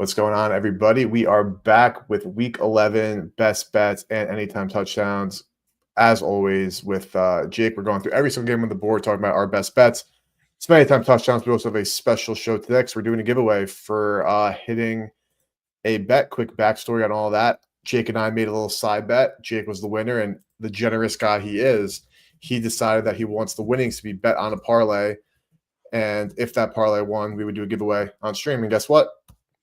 What's going on, everybody? We are back with Week 11 best bets and anytime touchdowns. As always, with Jake, we're going through every single game on the board, talking about our best bets. It's anytime touchdowns. We also have a special show today because we're doing a giveaway for hitting a bet. Quick backstory on all that. Jake and I made a little side bet. Jake was the winner, and the generous guy he is, he decided that he wants the winnings to be bet on a parlay. And if that parlay won, we would do a giveaway on stream. And guess what?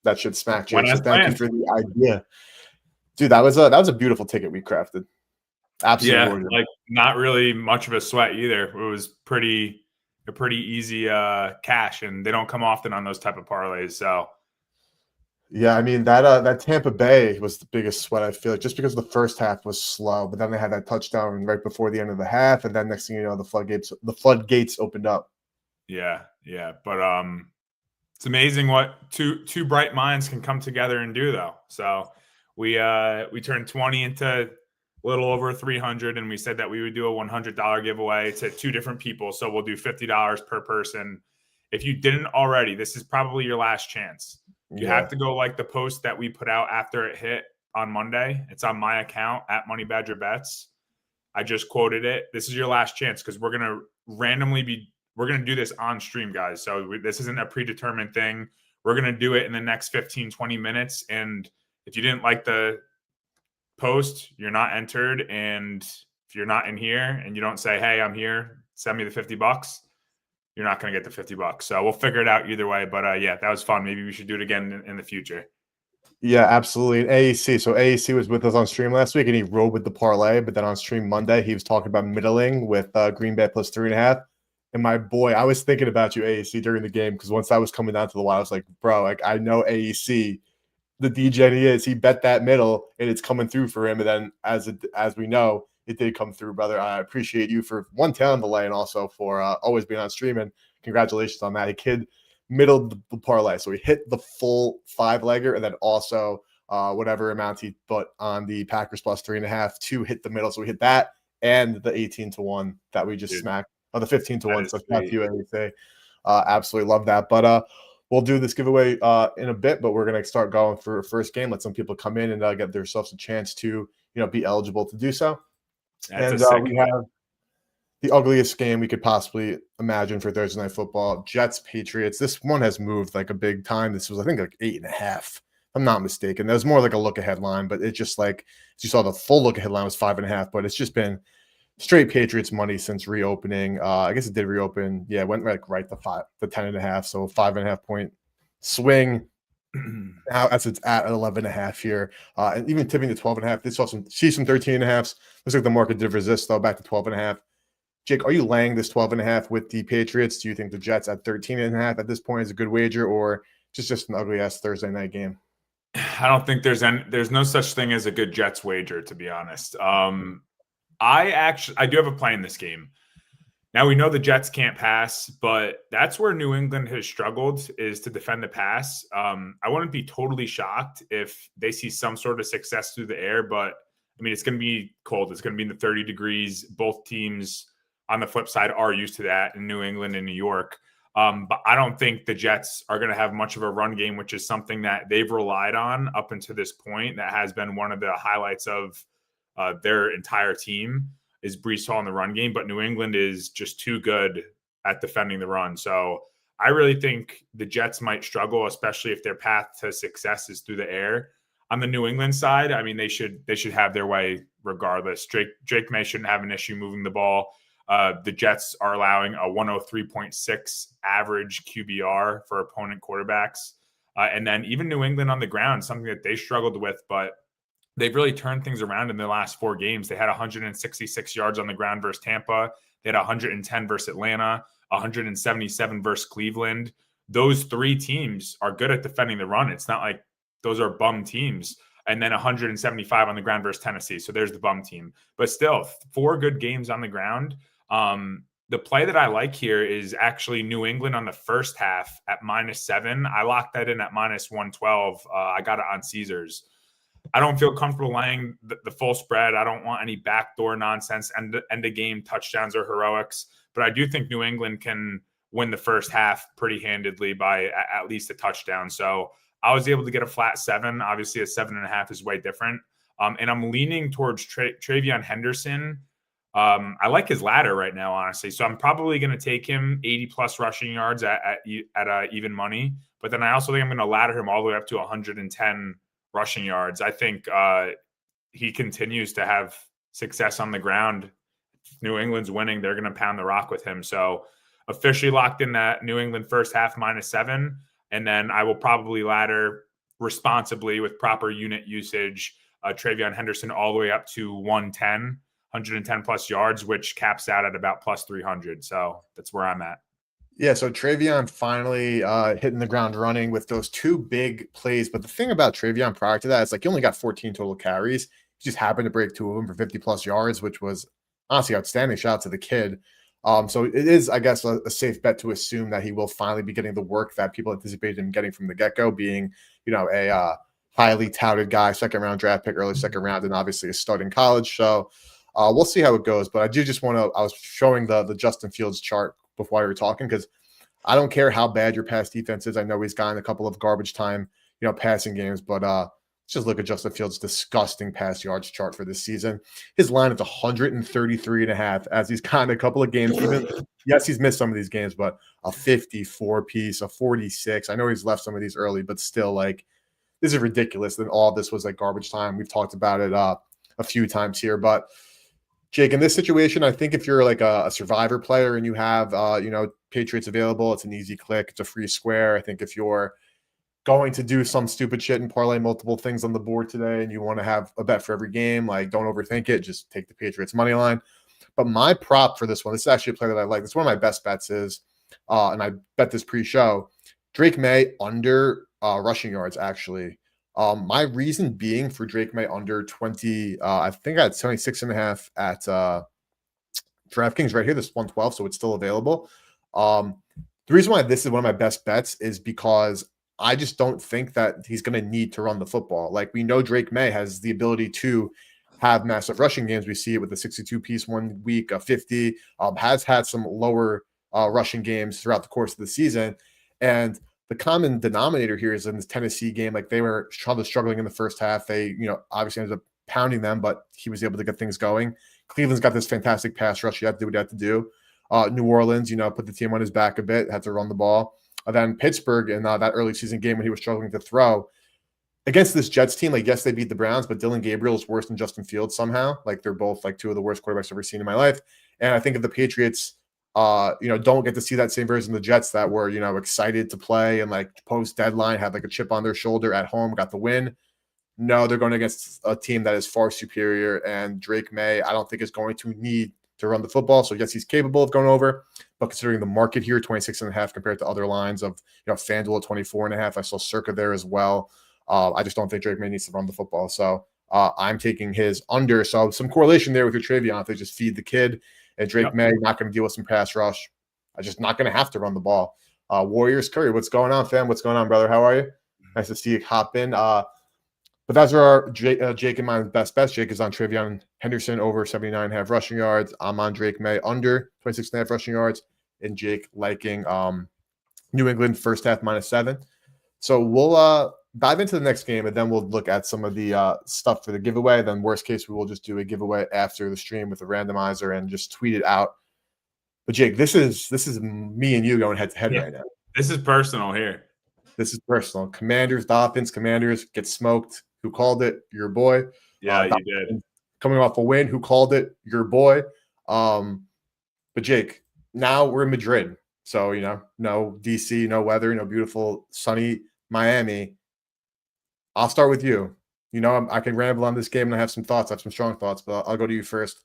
That should smack, Jake. So thank you for the idea. Dude, that was a beautiful ticket we crafted. Absolutely gorgeous. Like not really much of a sweat either. It was a pretty easy cash, and they don't come often on those type of parlays. So yeah, I mean that Tampa Bay was the biggest sweat, I feel like, just because the first half was slow, but then they had that touchdown right before the end of the half, and then next thing you know, the floodgates opened up. Yeah. But it's amazing what two bright minds can come together and do, though. So we turned 20 into a little over 300, and we said that we would do a $100 giveaway to two different people. So we'll do $50 per person. If you didn't already, this is probably your last chance. You have to go like the post that we put out after it hit on Monday. It's on my account at Money Badger Bets. I just quoted it. This is your last chance because we're going to do this on stream, guys. So this isn't a predetermined thing. We're going to do it in the next 15, 20 minutes. And if you didn't like the post, you're not entered. And if you're not in here and you don't say, hey, I'm here, send me the $50, you're not going to get the $50. So we'll figure it out either way. But yeah, that was fun. Maybe we should do it again in the future. Yeah, absolutely. And AEC. So AEC was with us on stream last week and he rode with the parlay. But then on stream Monday, he was talking about middling with Green Bay plus 3.5. And my boy, I was thinking about you, AEC, during the game, because once I was coming down to the wire, I was like, bro, like I know AEC, the DJ he is, he bet that middle, and it's coming through for him. And then as we know, it did come through, brother. I appreciate you for one telling the lay and also for always being on stream. And congratulations on that. A kid middled the parlay, so he hit the full 5-legger, and then also whatever amount he put on the Packers plus 3.5 to hit the middle. So we hit that and the 18-1 that we just smacked. Oh, the 15-1. So thank you, AEC. Absolutely love that. But we'll do this giveaway in a bit, but we're going to start going for a first game. Let some people come in and get themselves a chance to, be eligible to do so. And we have the ugliest game we could possibly imagine for Thursday Night Football, Jets-Patriots. This one has moved like a big time. This was, I think, like 8.5. If I'm not mistaken. There was more like a look-ahead line, but it's just like, as you saw, the full look-ahead line was 5.5, but it's just been straight Patriots money since reopening. I guess it did reopen. Yeah, it went right to 10.5. So 5.5 point swing. Now as it's at 11.5 here, and even tipping to 12.5. This saw some 13.5. Looks like the market did resist though, back to 12.5. Jake, are you laying this 12.5 with the Patriots? Do you think the Jets at 13.5 at this point is a good wager, or just an ugly ass Thursday night game? I don't think there's no such thing as a good Jets wager, to be honest. I do have a play in this game. Now we know the Jets can't pass, but that's where New England has struggled, is to defend the pass. I wouldn't be totally shocked if they see some sort of success through the air, but I mean, it's going to be cold. It's going to be in the 30 degrees. Both teams on the flip side are used to that in New England and New York. But I don't think the Jets are going to have much of a run game, which is something that they've relied on up until this point. That has been one of the highlights of their entire team, is Breece Hall in the run game, but New England is just too good at defending the run. So I really think the Jets might struggle, especially if their path to success is through the air. On the New England side, I mean, they should have their way regardless. Drake May shouldn't have an issue moving the ball. The Jets are allowing a 103.6 average QBR for opponent quarterbacks. And then even New England on the ground, something that they struggled with, but they've really turned things around in their last 4 games. They had 166 yards on the ground versus Tampa. They had 110 versus Atlanta, 177 versus Cleveland. Those 3 teams are good at defending the run. It's not like those are bum teams. And then 175 on the ground versus Tennessee. So there's the bum team. But still, 4 good games on the ground. The play that I like here is actually New England on the first half at -7. I locked that in at -112. I got it on Caesars. I don't feel comfortable laying the full spread. I don't want any backdoor nonsense, end of game touchdowns or heroics. But I do think New England can win the first half pretty handedly by at least a touchdown. So I was able to get a flat 7. Obviously, a 7.5 is way different. And I'm leaning towards TreVeyon Henderson. I like his ladder right now, honestly. So I'm probably going to take him 80 plus rushing yards at even money. But then I also think I'm going to ladder him all the way up to 110 rushing yards. I think he continues to have success on the ground. New England's winning. They're going to pound the rock with him. So officially locked in that New England first half -7. And then I will probably ladder responsibly with proper unit usage TreVeyon Henderson all the way up to 110 plus yards, which caps out at about plus 300. So that's where I'm at. Yeah, so TreVeyon finally hitting the ground running with those 2 big plays. But the thing about TreVeyon prior to that is like he only got 14 total carries. He just happened to break 2 of them for 50 plus yards, which was honestly outstanding. Shout out to the kid. So it is, I guess, a safe bet to assume that he will finally be getting the work that people anticipated him getting from the get-go, being, a highly touted guy, 2nd-round draft pick, early 2nd round, and obviously a stud in college. So we'll see how it goes. But I do just want to – I was showing the Justin Fields chart before we were talking because I don't care how bad your pass defense is. I know he's gotten a couple of garbage time, passing games, but let's just look at Justin Fields' disgusting pass yards chart for this season. His line is 133.5 as he's gotten a couple of games. Even yes, he's missed some of these games, but a 54 piece, a 46. I know he's left some of these early, but still, like, this is ridiculous. Then all of this was like garbage time. We've talked about it a few times here, but Jake, in this situation, I think if you're like a survivor player and you have Patriots available, it's an easy click. It's a free square. I think if you're going to do some stupid shit and parlay multiple things on the board today and you want to have a bet for every game, like, don't overthink it. Just take the Patriots money line. But my prop for this one, this is actually a player that I like. It's one of my best bets is, and I bet this pre-show, Drake May under rushing yards, actually. My reason being for Drake May under 20, I think I had 76.5 at DraftKings right here. This 112, so it's still available. The reason why this is one of my best bets is because I just don't think that he's going to need to run the football. Like, we know Drake May has the ability to have massive rushing games. We see it with the 62-piece 1 week, a 50, has had some lower rushing games throughout the course of the season. And the common denominator here is in this Tennessee game, like, they were struggling in the first half. They, obviously ended up pounding them, but he was able to get things going. Cleveland's got this fantastic pass rush. You have to do what you have to do. New Orleans, put the team on his back a bit, had to run the ball. Then Pittsburgh in that early season game when he was struggling to throw against this Jets team, like, yes, they beat the Browns, but Dylan Gabriel is worse than Justin Fields somehow. Like, they're both like 2 of the worst quarterbacks I've ever seen in my life. And I think if the Patriots, don't get to see that same version of the Jets that were, excited to play and like post deadline, had like a chip on their shoulder at home, got the win. No, they're going against a team that is far superior. And Drake May, I don't think is going to need to run the football. So yes, he's capable of going over, but considering the market here, 26.5 compared to other lines of, FanDuel at 24.5, I saw Circa there as well. I just don't think Drake May needs to run the football. So I'm taking his under. So some correlation there with your TreVeyon. If they just feed the kid and Drake May, not going to deal with some pass rush. I'm just not going to have to run the ball. Warriors Curry, what's going on, fam? What's going on, brother? How are you? Nice to see you hop in. But that's our Jake and my best bets. Jake is on TreVeyon Henderson over 79.5 rushing yards. I'm on Drake May under 26.5 rushing yards. And Jake liking New England first half -7. So we'll dive into the next game, and then we'll look at some of the stuff for the giveaway. Then worst case, we will just do a giveaway after the stream with a randomizer and just tweet it out. But Jake, this is me and you going head to head right now. This is personal here. This is personal. Commanders, Dolphins, Commanders get smoked. Who called it? Your boy. Yeah, you did. Coming off a win. Who called it? Your boy. But Jake, now we're in Madrid. So, no DC, no weather, no beautiful sunny Miami. I'll start with you. I can ramble on this game and I have some thoughts. I have some strong thoughts, but I'll go to you first.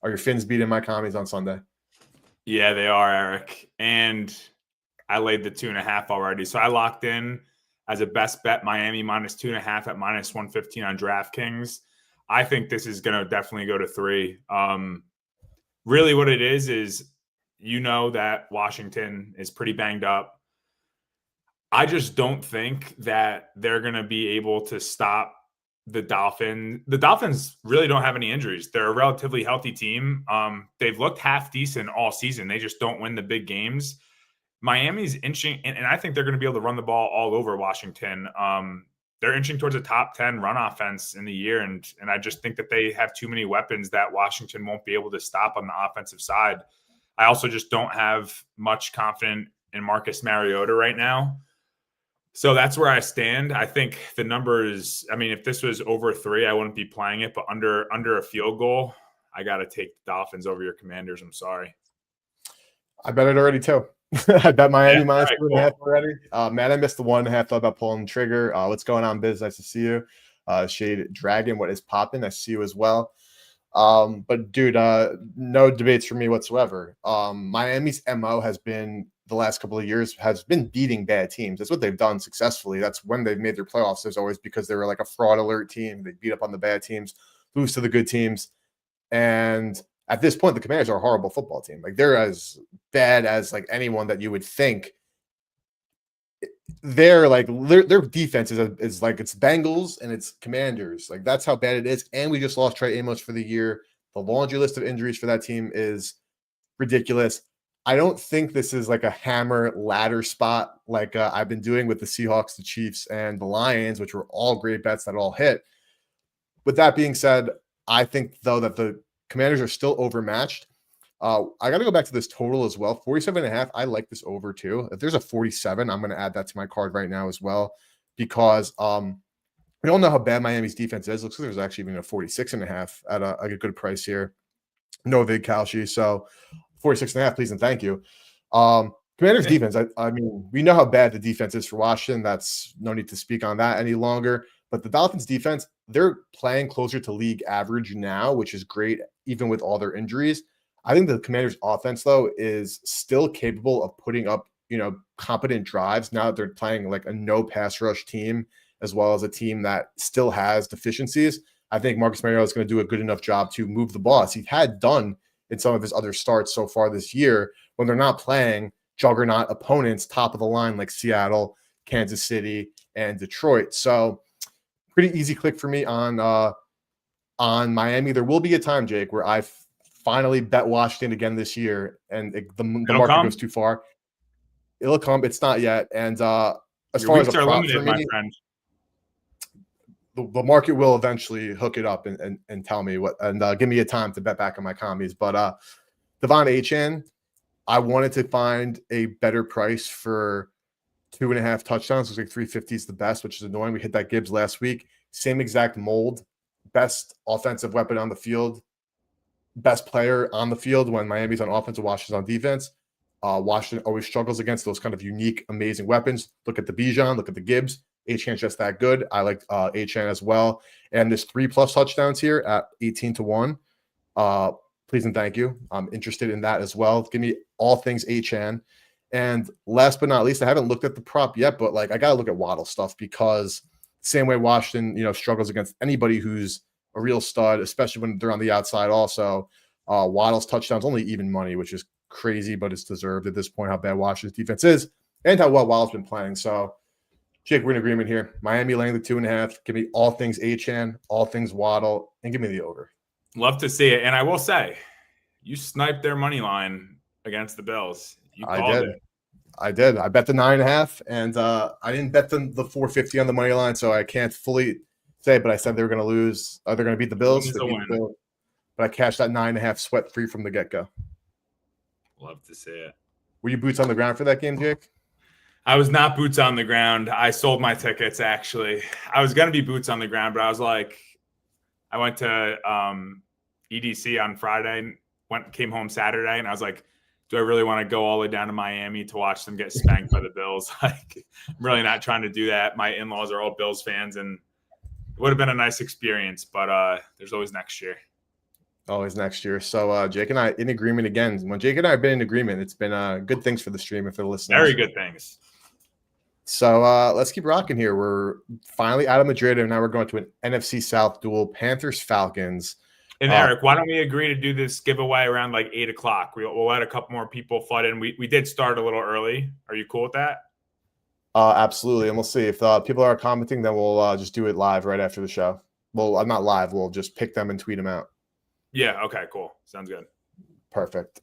Are your Finns beating my commies on Sunday? Yeah, they are, Eric. And I laid the 2.5 already. So I locked in as a best bet Miami -2.5 at -115 on DraftKings. I think this is going to definitely go to 3. Really what it is that Washington is pretty banged up. I just don't think that they're going to be able to stop the Dolphins. The Dolphins really don't have any injuries. They're a relatively healthy team. They've looked half decent all season. They just don't win the big games. Miami's inching, and I think they're going to be able to run the ball all over Washington. They're inching towards a top 10 run offense in the year, and I just think that they have too many weapons that Washington won't be able to stop on the offensive side. I also just don't have much confidence in Marcus Mariota right now. So that's where I stand. I think the number is, I mean, if this was over 3, I wouldn't be playing it, but under a field goal, I got to take the Dolphins over your Commanders. I'm sorry. I bet it already too. I bet Miami minus right, 2.5 already. Matt, I missed the 1.5. Thought about pulling the trigger. What's going on, Biz? Nice to see you. Shade Dragon, what is popping? I see you as well. But dude, no debates for me whatsoever. Miami's MO has been the last couple of years has been beating bad teams. That's what they've done successfully. That's when they've made their playoffs. There's always because they were like a fraud alert team. They beat up on the bad teams, lose to the good teams. And at this point, the Commanders are a horrible football team. Like they're as bad as like anyone that you would think. They're like their defense is like it's Bengals and it's Commanders. Like that's how bad it is. And we just lost Trey Amos for the year. The laundry list of injuries for that team is ridiculous. I don't think this is like a hammer ladder spot like I've been doing with the Seahawks, the Chiefs, and the Lions, which were all great bets that all hit. With that being said, I think though that the Commanders are still overmatched. I got to go back to this total as well. 47.5. I like this over too. If there's a 47, I'm going to add that to my card right now as well, because we all know how bad Miami's defense is. Looks like there's actually even a 46.5 at a good price here. No Vig Kalshi. So 46.5, please and thank you. Commanders defense. I mean, we know how bad the defense is for Washington. That's no need to speak on that any longer. But the Dolphins defense, they're playing closer to league average now, which is great, even with all their injuries. I think the Commanders offense, though, is still capable of putting up, competent drives now that they're playing like a no pass rush team, as well as a team that still has deficiencies. I think Marcus Mariota is going to do a good enough job to move the ball, as he had done in some of his other starts so far this year when they're not playing juggernaut opponents, top of the line like Seattle, Kansas City, and Detroit. So pretty easy click for me on Miami. There will be a time, Jake, where I finally bet Washington again this year, and the market goes too far. It'll come. It's not yet. And as far as a prop limited, for me, my friend. The market will eventually hook it up and tell me what, and give me a time to bet back on my commies. But Devon Achane, I wanted to find a better price for 2.5 touchdowns. Looks like 350 is the best, which is annoying. We hit that Gibbs last week. Same exact mold. Best offensive weapon on the field. Best player on the field when Miami's on offense and Washington's on defense. Washington always struggles against those kind of unique, amazing weapons. Look at the Bijan, look at the Gibbs. Achane's just that good. I like Achane as well. And there's 3+ touchdowns here at 18-1. Please and thank you. I'm interested in that as well. Give me all things Achane. And last but not least, I haven't looked at the prop yet, but like I got to look at Waddle stuff, because same way Washington, struggles against anybody who's a real stud, especially when they're on the outside also. Waddle's touchdowns only even money, which is crazy, but it's deserved at this point how bad Washington's defense is and how well Waddle's been playing. So, Jake, we're in agreement here. Miami laying the 2.5. Give me all things Achane, all things Waddle, and give me the over. Love to see it. And I will say, you sniped their money line against the Bills. You called it. I did. I bet the 9.5, and I didn't bet the 450 on the money line, so I can't fully say, but I said they were going to lose. They're going to beat the Bills. But I cashed that 9.5 sweat free from the get-go. Love to see it. Were you boots on the ground for that game, Jake? I was not boots on the ground. I sold my tickets, actually. I was going to be boots on the ground, but I was like, I went to EDC on Friday, came home Saturday, and I was like, do I really want to go all the way down to Miami to watch them get spanked by the Bills? Like, I'm really not trying to do that. My in-laws are all Bills fans, and it would have been a nice experience, but there's always next year. Always next year. So Jake and I in agreement again. When Jake and I have been in agreement, it's been good things for the stream and for the listeners. Very good things. So let's keep rocking here. We're finally out of Madrid, and now we're going to an NFC South duel, Panthers-Falcons. And Eric, why don't we agree to do this giveaway around like 8 o'clock? We'll let a couple more people flood in. We did start a little early. Are you cool with that? Absolutely. And we'll see if people are commenting, then we'll just do it live right after the show. Well, I'm not live. We'll just pick them and tweet them out. Yeah. Okay, cool. Sounds good. Perfect.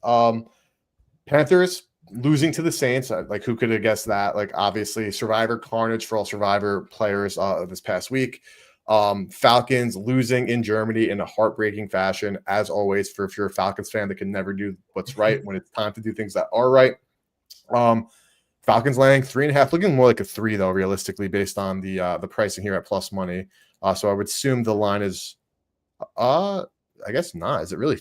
Panthers, losing to the Saints, like who could have guessed that? Like obviously Survivor carnage for all Survivor players this past week. Falcons losing in Germany in a heartbreaking fashion, as always, for if you're a Falcons fan that can never do what's right when it's time to do things that are right. Falcons laying 3.5, looking more like a 3 though, realistically, based on the pricing here at plus money. So I would assume the line is I guess not. Is it really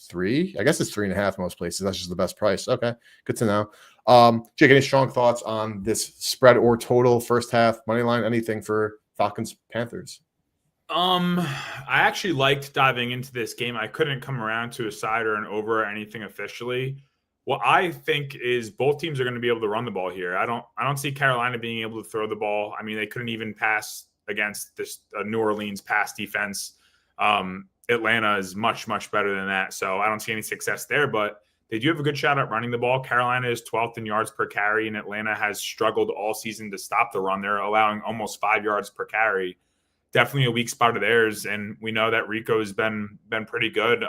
3? I guess it's 3.5 most places. That's just the best price. Okay, good to know. Jake, any strong thoughts on this spread or total first half money line? Anything for Falcons Panthers? I actually liked diving into this game. I couldn't come around to a side or an over or anything officially. What I think is both teams are going to be able to run the ball here. I don't see Carolina being able to throw the ball. I mean, they couldn't even pass against this New Orleans pass defense. Atlanta is much, much better than that. So I don't see any success there, but they do have a good shot at running the ball. Carolina is 12th in yards per carry, and Atlanta has struggled all season to stop the run. They're allowing almost 5 yards per carry. Definitely a weak spot of theirs. And we know that Rico has been pretty good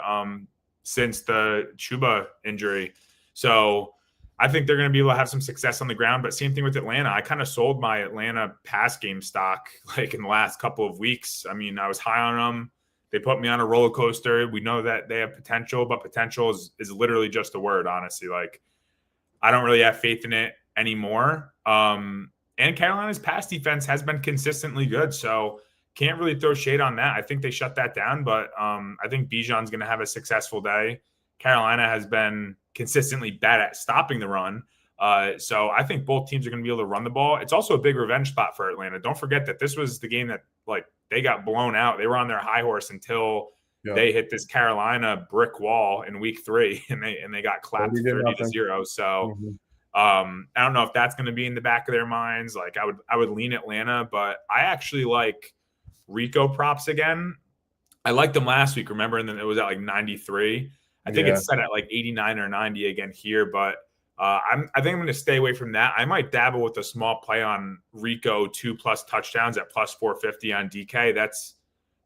since the Chuba injury. So I think they're going to be able to have some success on the ground. But same thing with Atlanta. I kind of sold my Atlanta pass game stock like in the last couple of weeks. I mean, I was high on them. They put me on a roller coaster. We know that they have potential, but potential is literally just a word, honestly. Like, I don't really have faith in it anymore. And Carolina's pass defense has been consistently good. So can't really throw shade on that. I think they shut that down, but I think Bijan's going to have a successful day. Carolina has been consistently bad at stopping the run. So I think both teams are going to be able to run the ball. It's also a big revenge spot for Atlanta. Don't forget that this was the game that, like, they got blown out. They were on their high horse until they hit this Carolina brick wall in week 3, and they got clapped 30-0. So I don't know if that's going to be in the back of their minds. Like, I would lean Atlanta, but I actually like Rico props again. I liked them last week, remember? And then it was at like 93. I think it's set at like 89 or 90 again here, but I think I'm going to stay away from that. I might dabble with a small play on Rico 2+ touchdowns at plus 450 on DK. That's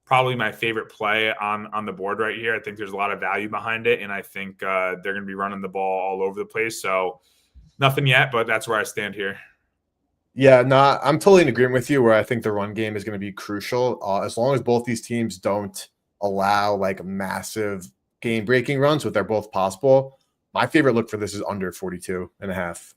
probably my favorite play on the board right here. I think there's a lot of value behind it, and I think they're going to be running the ball all over the place. So nothing yet, but that's where I stand here. Yeah, no, I'm totally in agreement with you where I think the run game is going to be crucial. As long as both these teams don't allow like massive game-breaking runs, but they're both possible. My favorite look for this is under 42.5.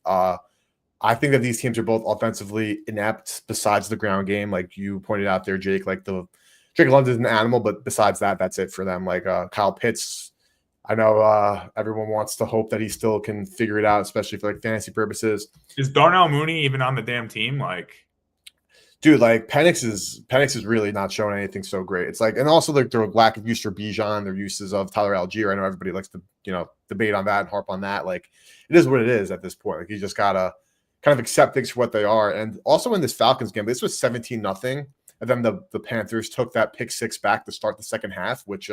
I think that these teams are both offensively inept besides the ground game. Like you pointed out there, Jake, like Drake London's an animal, but besides that, that's it for them. Like Kyle Pitts, I know everyone wants to hope that he still can figure it out, especially for like fantasy purposes. Is Darnell Mooney even on the damn team? Like, dude, like Penix is really not showing anything so great. It's like, and also like their lack of use for Bijan, their uses of Tyler Algier. I know everybody likes to, debate on that and harp on that. Like, it is what it is at this point. Like, you just gotta kind of accept things for what they are. And also in this Falcons game, this was 17-0. And then the Panthers took that pick 6 back to start the second half, which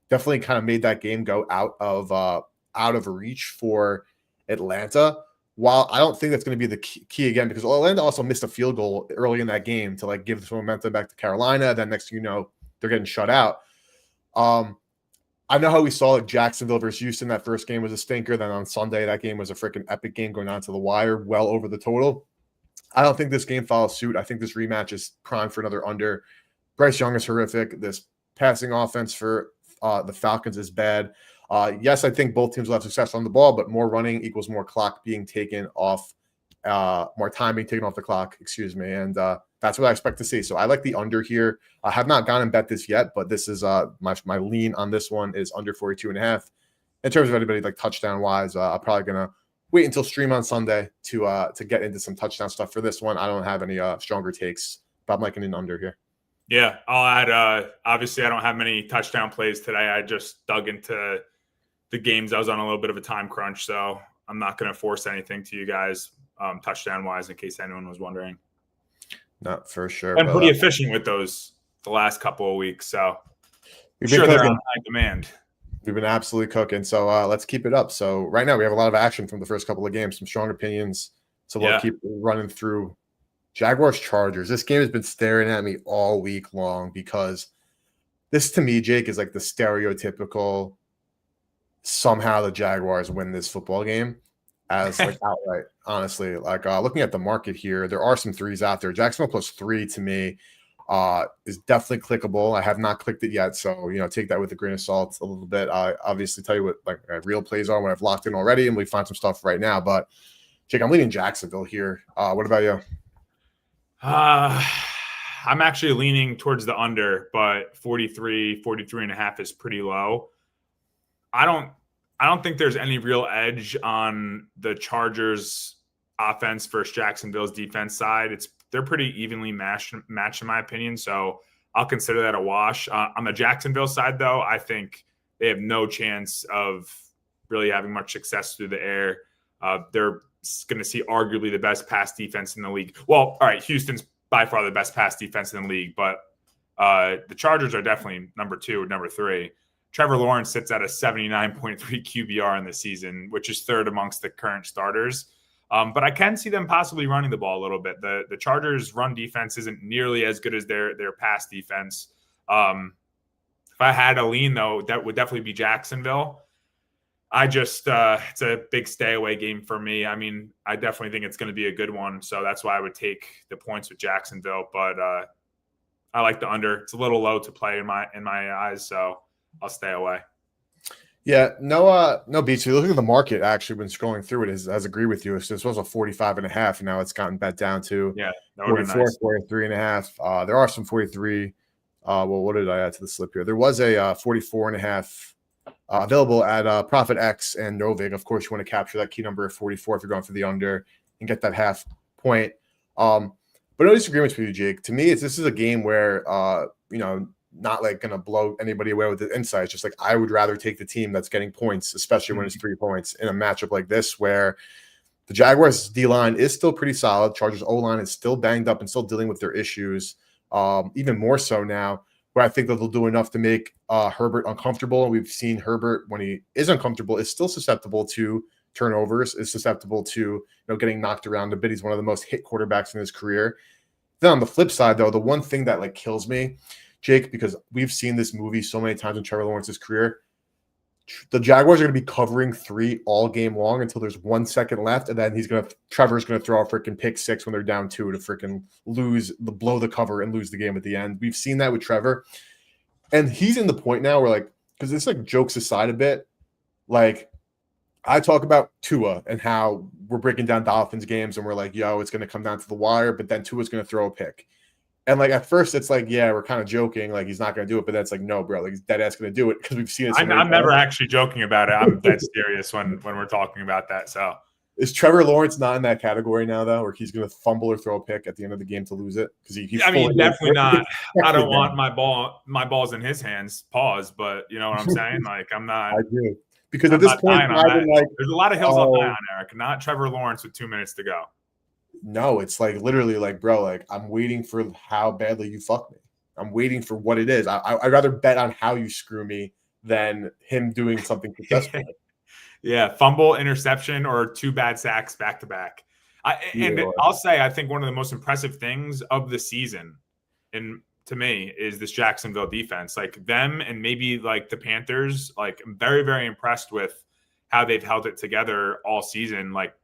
definitely kind of made that game go out of reach for Atlanta. While I don't think that's going to be the key again, because Atlanta also missed a field goal early in that game to like give this momentum back to Carolina. Then next thing you know, they're getting shut out. I know how we saw like Jacksonville versus Houston. That first game was a stinker. Then on Sunday, that game was a freaking epic game going down to the wire, well over the total. I don't think this game follows suit. I think this rematch is prime for another under. Bryce Young is horrific. This passing offense for the Falcons is bad. Yes, I think both teams will have success on the ball, but more running equals more clock being taken off, more time being taken off the clock, excuse me. And that's what I expect to see. So I like the under here. I have not gone and bet this yet, but this is my lean on this one is under 42.5. In terms of anybody like touchdown wise, I'm probably going to wait until stream on Sunday to get into some touchdown stuff for this one. I don't have any stronger takes, but I'm liking an under here. Yeah, I'll add, obviously I don't have many touchdown plays today. I just dug into the games. I was on a little bit of a time crunch, so I'm not going to force anything to you guys touchdown-wise in case anyone was wondering. Not for sure. I'm pretty efficient with those the last couple of weeks, so I'm sure they're on high demand. We've been absolutely cooking, so let's keep it up. So right now we have a lot of action from the first couple of games, some strong opinions, so we'll keep running through. Jaguars Chargers. This game has been staring at me all week long because this to me, Jake, is like the stereotypical somehow the Jaguars win this football game. as like outright. Honestly, like looking at the market here, there are some threes out there. Jacksonville +3 to me is definitely clickable. I have not clicked it yet, so take that with a grain of salt a little bit. I obviously tell you what like real plays are when I've locked in already, and we find some stuff right now. But Jake, I'm leaning Jacksonville here. What about you? I'm actually leaning towards the under, but 43 and a half is pretty low. I don't think there's any real edge on the Chargers offense versus Jacksonville's defense side. They're pretty evenly matched in my opinion. So I'll consider that a wash. On the Jacksonville side, though, I think they have no chance of really having much success through the air. They're going to see arguably the best pass defense in the league. Well, all right, Houston's by far the best pass defense in the league, but the Chargers are definitely number 2 or number 3. Trevor Lawrence sits at a 79.3 QBR in the season, which is third amongst the current starters. But I can see them possibly running the ball a little bit. The Chargers' run defense isn't nearly as good as their pass defense. If I had a lean, though, that would definitely be Jacksonville. It's a big stay away game for me. I mean, I definitely think it's going to be a good one. So that's why I would take the points with Jacksonville. But I like the under. It's a little low to play in my eyes. So I'll stay away. Yeah, no beats. You look at the market actually when scrolling through it has agreed with you. This was a 45.5, and now it's gotten bet down to 44, nice. 43.5. There are some 43. Well, what did I add to the slip here? There was a 44.5 available at Profit X and Novig. Of course, you want to capture that key number of 44 if you're going for the under and get that half point. But no disagreements with you, Jake. To me, this is a game where not like going to blow anybody away with the insights. Just like I would rather take the team that's getting points, especially when it's 3 points in a matchup like this, where the Jaguars D-line is still pretty solid. Chargers O-line is still banged up and still dealing with their issues. Even more so now, where I think that they'll do enough to make Herbert uncomfortable. And we've seen Herbert, when he is uncomfortable, is still susceptible to turnovers, is susceptible to getting knocked around a bit. He's one of the most hit quarterbacks in his career. Then on the flip side, though, the one thing that like kills me, Jake, because we've seen this movie so many times in Trevor Lawrence's career, the Jaguars are going to be covering 3 all game long until there's 1 second left, and then Trevor's going to throw a freaking pick 6 when they're down 2 to freaking blow the cover and lose the game at the end. We've seen that with Trevor, and he's in the point now where like, because it's like jokes aside a bit, like I talk about Tua and how we're breaking down Dolphins games and we're like, yo, it's going to come down to the wire, but then Tua's going to throw a pick. And like at first, it's like, yeah, we're kind of joking, like he's not going to do it, but that's like, no, bro, like he's dead ass going to do it because we've seen it. I'm never actually joking about it. I'm dead serious when we're talking about that. So is Trevor Lawrence not in that category now, though, where he's going to fumble or throw a pick at the end of the game to lose it? Because definitely not. I don't want my balls in his hands. Pause, but you know what I'm saying? Like I'm not. I do because at this point, there's a lot of hills I'll die on, Eric. Not Trevor Lawrence with 2 minutes to go. No, it's like literally like, bro, like I'm waiting for how badly you fuck me. I'm waiting for what it is. I'd rather bet on how you screw me than him doing something successful. Yeah, fumble, interception, or 2 bad sacks back to back. I'll say I think one of the most impressive things of the season, and to me, is this Jacksonville defense. Like them and maybe like the Panthers. Like I'm very, very impressed with how they've held it together all season. Like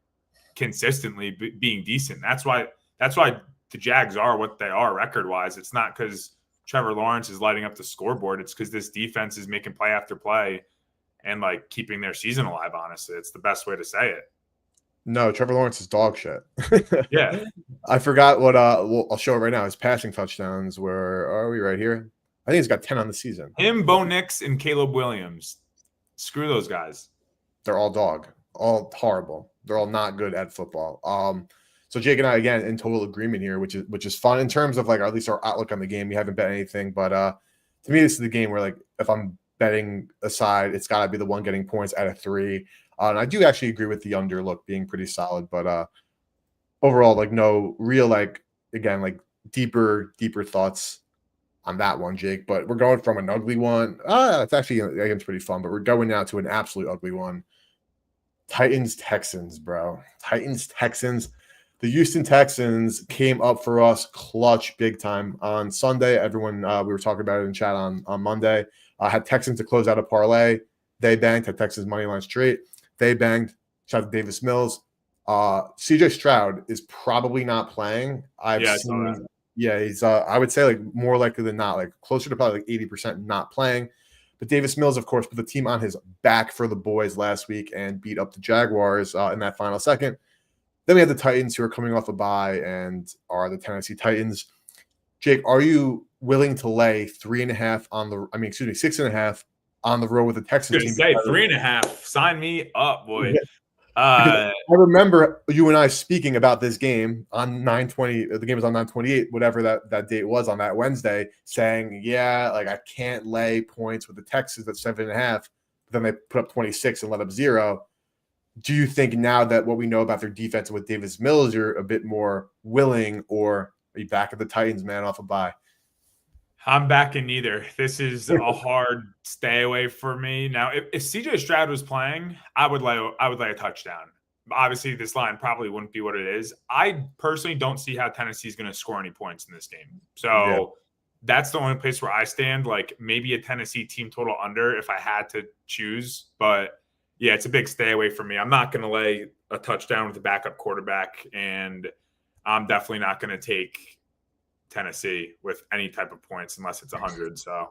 consistently being decent. That's why the Jags are what they are record-wise. It's not because Trevor Lawrence is lighting up the scoreboard. It's because this defense is making play after play and like keeping their season alive. Honestly, it's the best way to say it. No, Trevor Lawrence is dog shit. Yeah, I forgot what. I'll show it right now. His passing touchdowns. Where are we? Right here. I think he's got 10 on the season. Him, Bo Nix, and Caleb Williams. Screw those guys. They're all dog. All horrible. They're all not good at football. So Jake and I, again, in total agreement here, which is fun in terms of like, or at least our outlook on the game. We haven't bet anything, but to me, this is the game where like, if I'm betting aside, it's got to be the one getting points out of 3. And I do actually agree with the under look being pretty solid, but overall, like no real, like, again, like deeper thoughts on that one, Jake. But we're going from an ugly one. It's actually, it's pretty fun, but we're going now to an absolute ugly one. Titans-Texans, bro. Titans-Texans. The Houston Texans came up for us clutch big time on Sunday. Everyone, we were talking about it in chat on Monday. Had Texans to close out a parlay. They banged. Had Texas money line straight. They banged. Shout out to Davis Mills. CJ Stroud is probably not playing. I saw that. Yeah, he's I would say like more likely than not, like closer to probably like 80% not playing. But Davis Mills, of course, put the team on his back for the boys last week and beat up the Jaguars in that final second. Then we have the Titans, who are coming off a bye and are the Tennessee Titans. Jake, are you willing to lay 3.5 on the? 6.5 on the road with the Texans team? Say 3.5. Sign me up, boy. Yeah. I remember you and I speaking about this game on 9/20. The game was on 9/28, whatever that date was on that Wednesday, saying, yeah, like I can't lay points with the Texans at 7.5. But then they put up 26 and let up 0. Do you think now that what we know about their defense with Davis Mills, you're a bit more willing, or are you back at the Titans, man, off a bye? I'm back in neither. This is a hard stay away for me. Now, if CJ Stroud was playing, I would lay a touchdown. Obviously, this line probably wouldn't be what it is. I personally don't see how Tennessee is going to score any points in this game. So that's the only place where I stand. Like maybe a Tennessee team total under if I had to choose. But yeah, it's a big stay away for me. I'm not going to lay a touchdown with a backup quarterback, and I'm definitely not going to take Tennessee with any type of points unless it's 100. So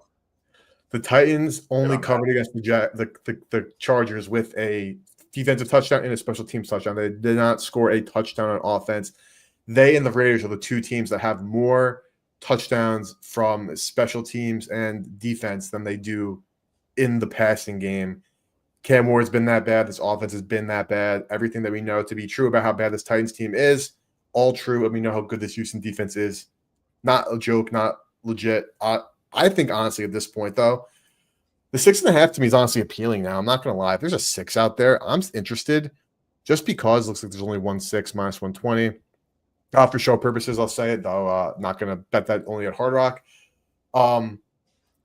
the Titans only covered against the Chargers with a defensive touchdown and a special teams touchdown. They did not score a touchdown on offense. They and the Raiders are the two teams that have more touchdowns from special teams and defense than they do in the passing game. Cam Ward's been that bad. This offense has been that bad. Everything that we know to be true about how bad this Titans team is, all true, and we know how good this Houston defense is. Not a joke, not legit. I think, honestly, at this point, though, the 6.5 to me is honestly appealing now. I'm not going to lie. If there's a 6 out there, I'm interested just because it looks like there's only 1.6 minus 120. For show purposes, I'll say it, though. Not going to bet that only at Hard Rock. I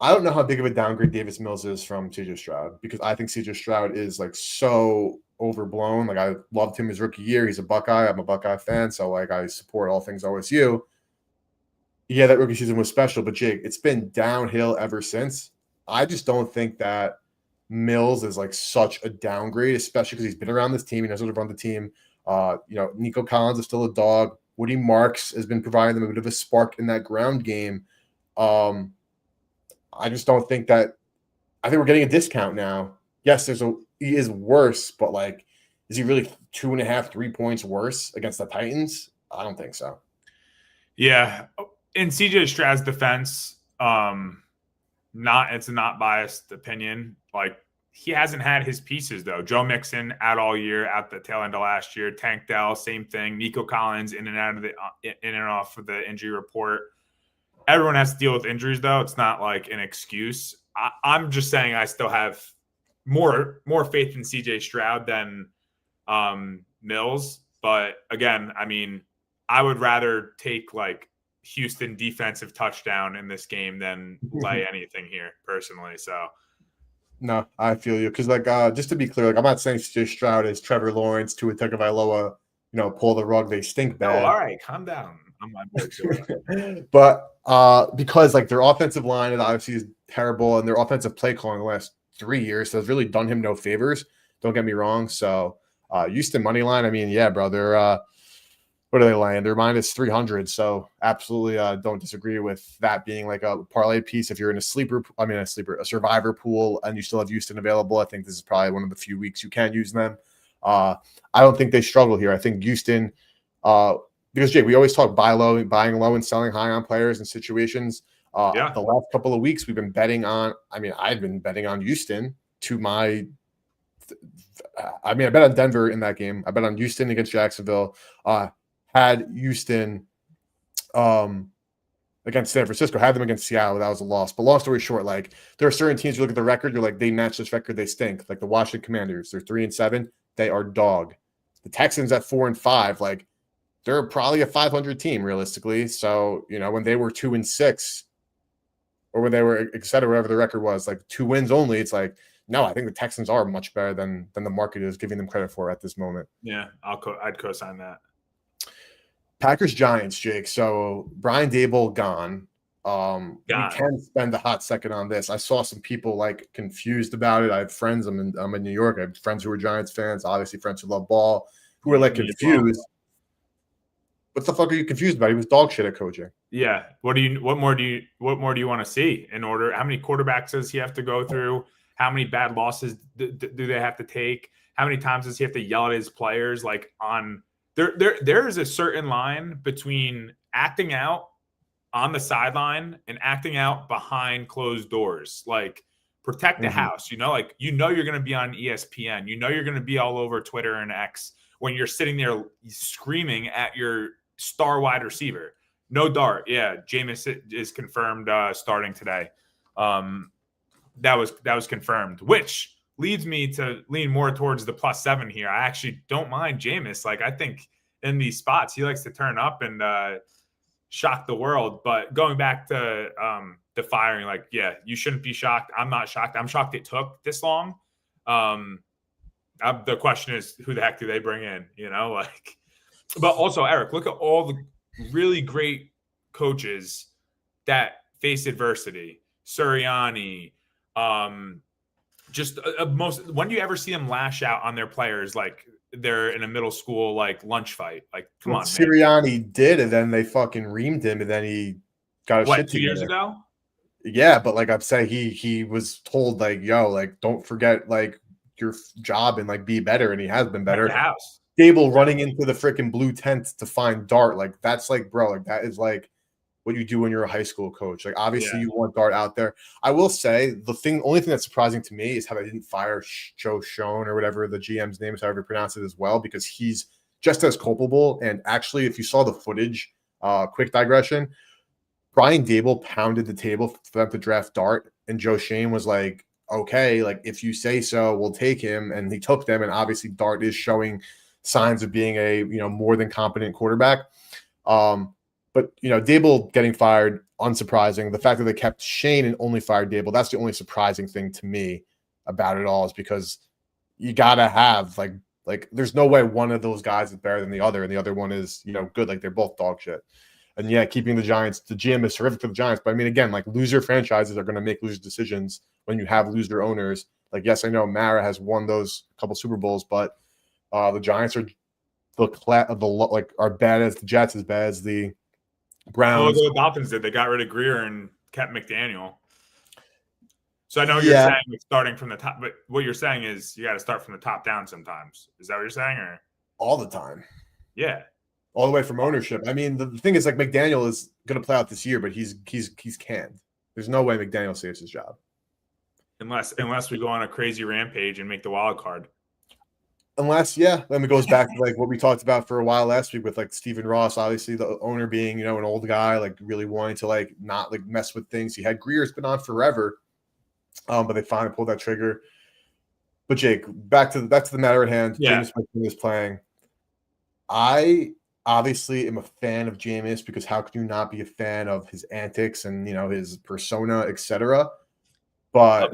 don't know how big of a downgrade Davis Mills is from CJ Stroud, because I think CJ Stroud is like so overblown. Like I loved him his rookie year. He's a Buckeye. I'm a Buckeye fan. So like I support all things OSU. Yeah, that rookie season was special, but Jake, it's been downhill ever since. I just don't think that Mills is like such a downgrade, especially because he's been around this team. He knows how to run the team. Nico Collins is still a dog. Woody Marks has been providing them a bit of a spark in that ground game. I just don't think that. I think we're getting a discount now. Yes, he is worse, but like, is he really 2.5, 3 points worse against the Titans? I don't think so. Yeah. In CJ Stroud's defense, it's a not biased opinion. Like he hasn't had his pieces though. Joe Mixon out all year, at the tail end of last year. Tank Dell, same thing. Nico Collins in and off of the injury report. Everyone has to deal with injuries though. It's not like an excuse. I'm just saying I still have more faith in CJ Stroud than Mills. But again, I mean, I would rather take like Houston defensive touchdown in this game than lay anything here personally. So no, I feel you. Because like just to be clear, like I'm not saying CJ Stroud is Trevor Lawrence, Tua Tagovailoa, pull the rug, they stink bad. Oh, all right, calm down. I'm not but because like their offensive line is obviously terrible, and their offensive play calling the last 3 years has really done him no favors. Don't get me wrong. So Houston money line, I mean, yeah, bro, they're what are they laying? They're minus 300. So absolutely don't disagree with that being like a parlay piece. If you're in a survivor pool and you still have Houston available, I think this is probably one of the few weeks you can use them. I don't think they struggle here. I think Houston, because Jake, we always talk buying low and selling high on players and situations. The last couple of weeks we've been betting on, I've been betting on Houston I bet on Denver in that game. I bet on Houston against Jacksonville. Had Houston against San Francisco, had them against Seattle. That was a loss. But long story short, like there are certain teams, you look at the record, you're like, they match this record, they stink. Like the Washington Commanders, they're 3-7, they are dog. The Texans at 4-5, like they're probably a 500 team realistically. So, when they were 2-6, or when they were, et cetera, whatever the record was, like 2 wins only, it's like, no, I think the Texans are much better than the market is giving them credit for at this moment. Yeah, I'd co-sign that. Packers Giants, Jake. So Brian Dable gone. We God. can spend a hot second on this. I saw some people like confused about it. I have friends. I'm in New York. I have friends who are Giants fans, obviously friends who love ball, who are like Me as well. confused. What the fuck are you confused about? He was dog shit at coaching. Yeah. What more do you want to see in order? How many quarterbacks does he have to go through? How many bad losses do they have to take? How many times does he have to yell at his players? Like on there is a certain line between acting out on the sideline and acting out behind closed doors. Like protect the house, like you're going to be on ESPN. You're going to be all over Twitter and X when you're sitting there screaming at your star wide receiver. No Dart. Yeah, Jameis is confirmed starting today. That was confirmed, which leads me to lean more towards the +7 here. I actually don't mind Jameis. Like I think in these spots he likes to turn up and shock the world. But going back to the firing, like, yeah, you shouldn't be shocked. I'm not shocked. I'm shocked it took this long. The question is, who the heck do they bring in? But also, Eric, look at all the really great coaches that face adversity. Sirianni, when do you ever see them lash out on their players like they're in a middle school like lunch fight? Like, come on, Sirianni man. Did, and then they fucking reamed him, and then he got a shit 2 years ago. Yeah, but like I'm saying, he was told like, yo, like don't forget like your job and like be better, and he has been better. Dable running into the freaking blue tent to find Dart, like that's like, bro, like that is like what you do when you're a high school coach. Like obviously you want Dart out there. I will say only thing that's surprising to me is how they didn't fire Joe Schoen or whatever the GM's name is, however you pronounce it as well, because he's just as culpable. And actually, if you saw the footage, quick digression, Brian Dable pounded the table for them to draft Dart, and Joe Schoen was like, okay, like if you say so, we'll take him. And he took them, and obviously Dart is showing signs of being a more than competent quarterback. But Dable getting fired, unsurprising. The fact that they kept Schoen and only fired Dable, that's the only surprising thing to me about it all, is because you gotta have like there's no way one of those guys is better than the other, and the other one is good. Like they're both dog shit. And yeah, keeping the Giants, the GM is terrific for the Giants. But I mean, again, like loser franchises are going to make loser decisions when you have loser owners. Like, yes, I know Mara has won those couple Super Bowls, but the Giants are are bad as the Jets, as bad as the Browns. Oh, the Dolphins did. They got rid of Greer and kept McDaniel. So I know you're saying it's starting from the top, but what you're saying is you got to start from the top down sometimes. Is that what you're saying, or all the time? Yeah, all the way from ownership. I mean, the thing is, like McDaniel is going to play out this year, but he's canned. There's no way McDaniel saves his job unless we go on a crazy rampage and make the wild card. Unless, then it goes back to like what we talked about for a while last week with like Stephen Ross, obviously the owner being, an old guy, like really wanting to like not like mess with things. He had Greer's been on forever, but they finally pulled that trigger. But Jake, back to the matter at hand. Yeah. Jameis Winston is playing. I obviously am a fan of Jameis because how could you not be a fan of his antics and his persona, etc. But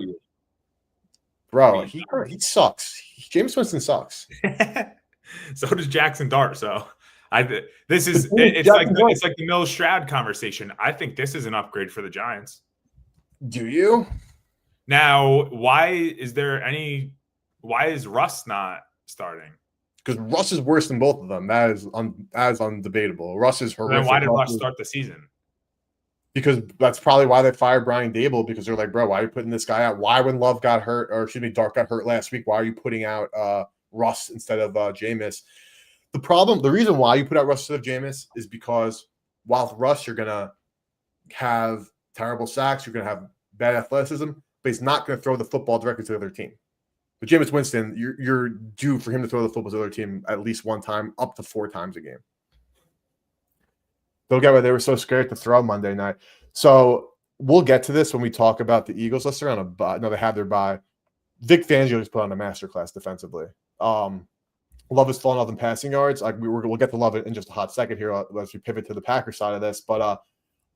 bro, he sucks. Jameis Winston sucks. So does Jackson Dart. So it's like the Mills Stroud conversation. I think this is an upgrade for the Giants. Do you? Now, why is Russ not starting? Because Russ is worse than both of them. That is undebatable. Russ is horrific. Then why did Russ start the season? Because that's probably why they fired Brian Dable, because they're like, bro, why are you putting this guy out? Why, when Dart got hurt last week, why are you putting out Russ instead of Jameis? The reason why you put out Russ instead of Jameis is because while with Russ, you're going to have terrible sacks, you're going to have bad athleticism, but he's not going to throw the football directly to the other team. But Jameis Winston, you're due for him to throw the football to the other team at least one time, up to 4 times a game. Don't get why they were so scared to throw Monday night. So we'll get to this when we talk about the Eagles. Let's start on a bye. No, they have their bye. Vic Fangio just put on a masterclass defensively. Love is falling off in passing yards. We'll get to Love in just a hot second here as we pivot to the Packers side of this. But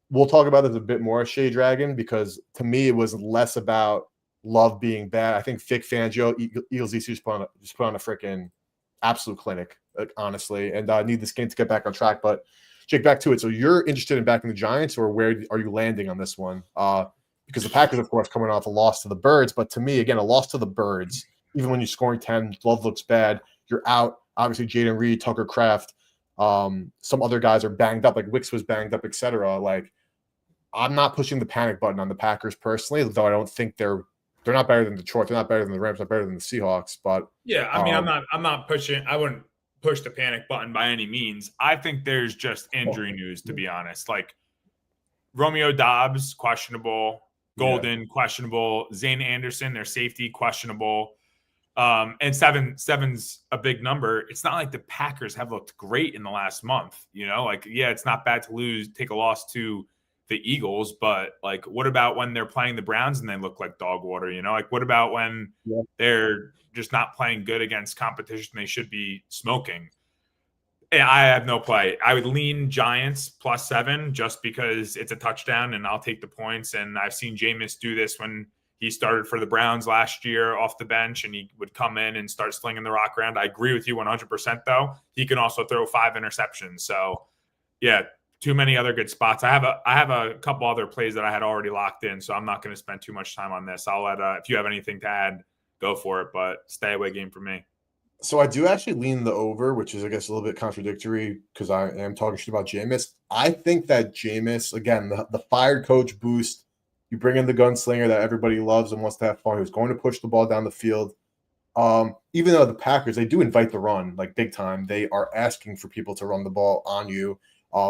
we'll talk about this a bit more, Shea Dragon, because to me it was less about Love being bad. I think Vic Fangio, Eagles EC just put on a freaking absolute clinic, honestly, and need this game to get back on track. But Jake, back to it. So you're interested in backing the Giants, or where are you landing on this one? Because the Packers, of course, coming off a loss to the Birds, but to me, again, a loss to the Birds, even when you're scoring 10, Love looks bad, you're out. Obviously, Jaden Reed, Tucker Kraft, some other guys are banged up, like Wicks was banged up, etc. Like, I'm not pushing the panic button on the Packers personally, though I don't think they're not better than Detroit. They're not better than the Rams. They're better than the Seahawks. But yeah, I mean, I'm not pushing. I wouldn't push the panic button by any means. I think there's just injury news, to be honest. Like Romeo Dobbs, questionable. Golden, questionable. Zane Anderson, their safety, questionable. And seven's a big number. It's not like the Packers have looked great in the last month. Like, yeah, it's not bad to take a loss to the Eagles, but like, what about when they're playing the Browns and they look like dog water? Like, what about when they're just not playing good against competition they should be smoking? And I have no play. I would lean Giants +7 just because it's a touchdown and I'll take the points. And I've seen Jameis do this when he started for the Browns last year off the bench, and he would come in and start slinging the rock around. I agree with you 100%, though. He can also throw 5 interceptions. So, yeah, too many other good spots. I have a couple other plays that I had already locked in, so I'm not going to spend too much time on this. I'll let if you have anything to add, go for it, but stay away game for me. So I do actually lean the over, which is, I guess, a little bit contradictory because I am talking shit about Jameis. I think that Jameis, again, the fired coach boost, you bring in the gunslinger that everybody loves and wants to have fun, who's going to push the ball down the field. Even though the Packers, they do invite the run, like big time. They are asking for people to run the ball on you,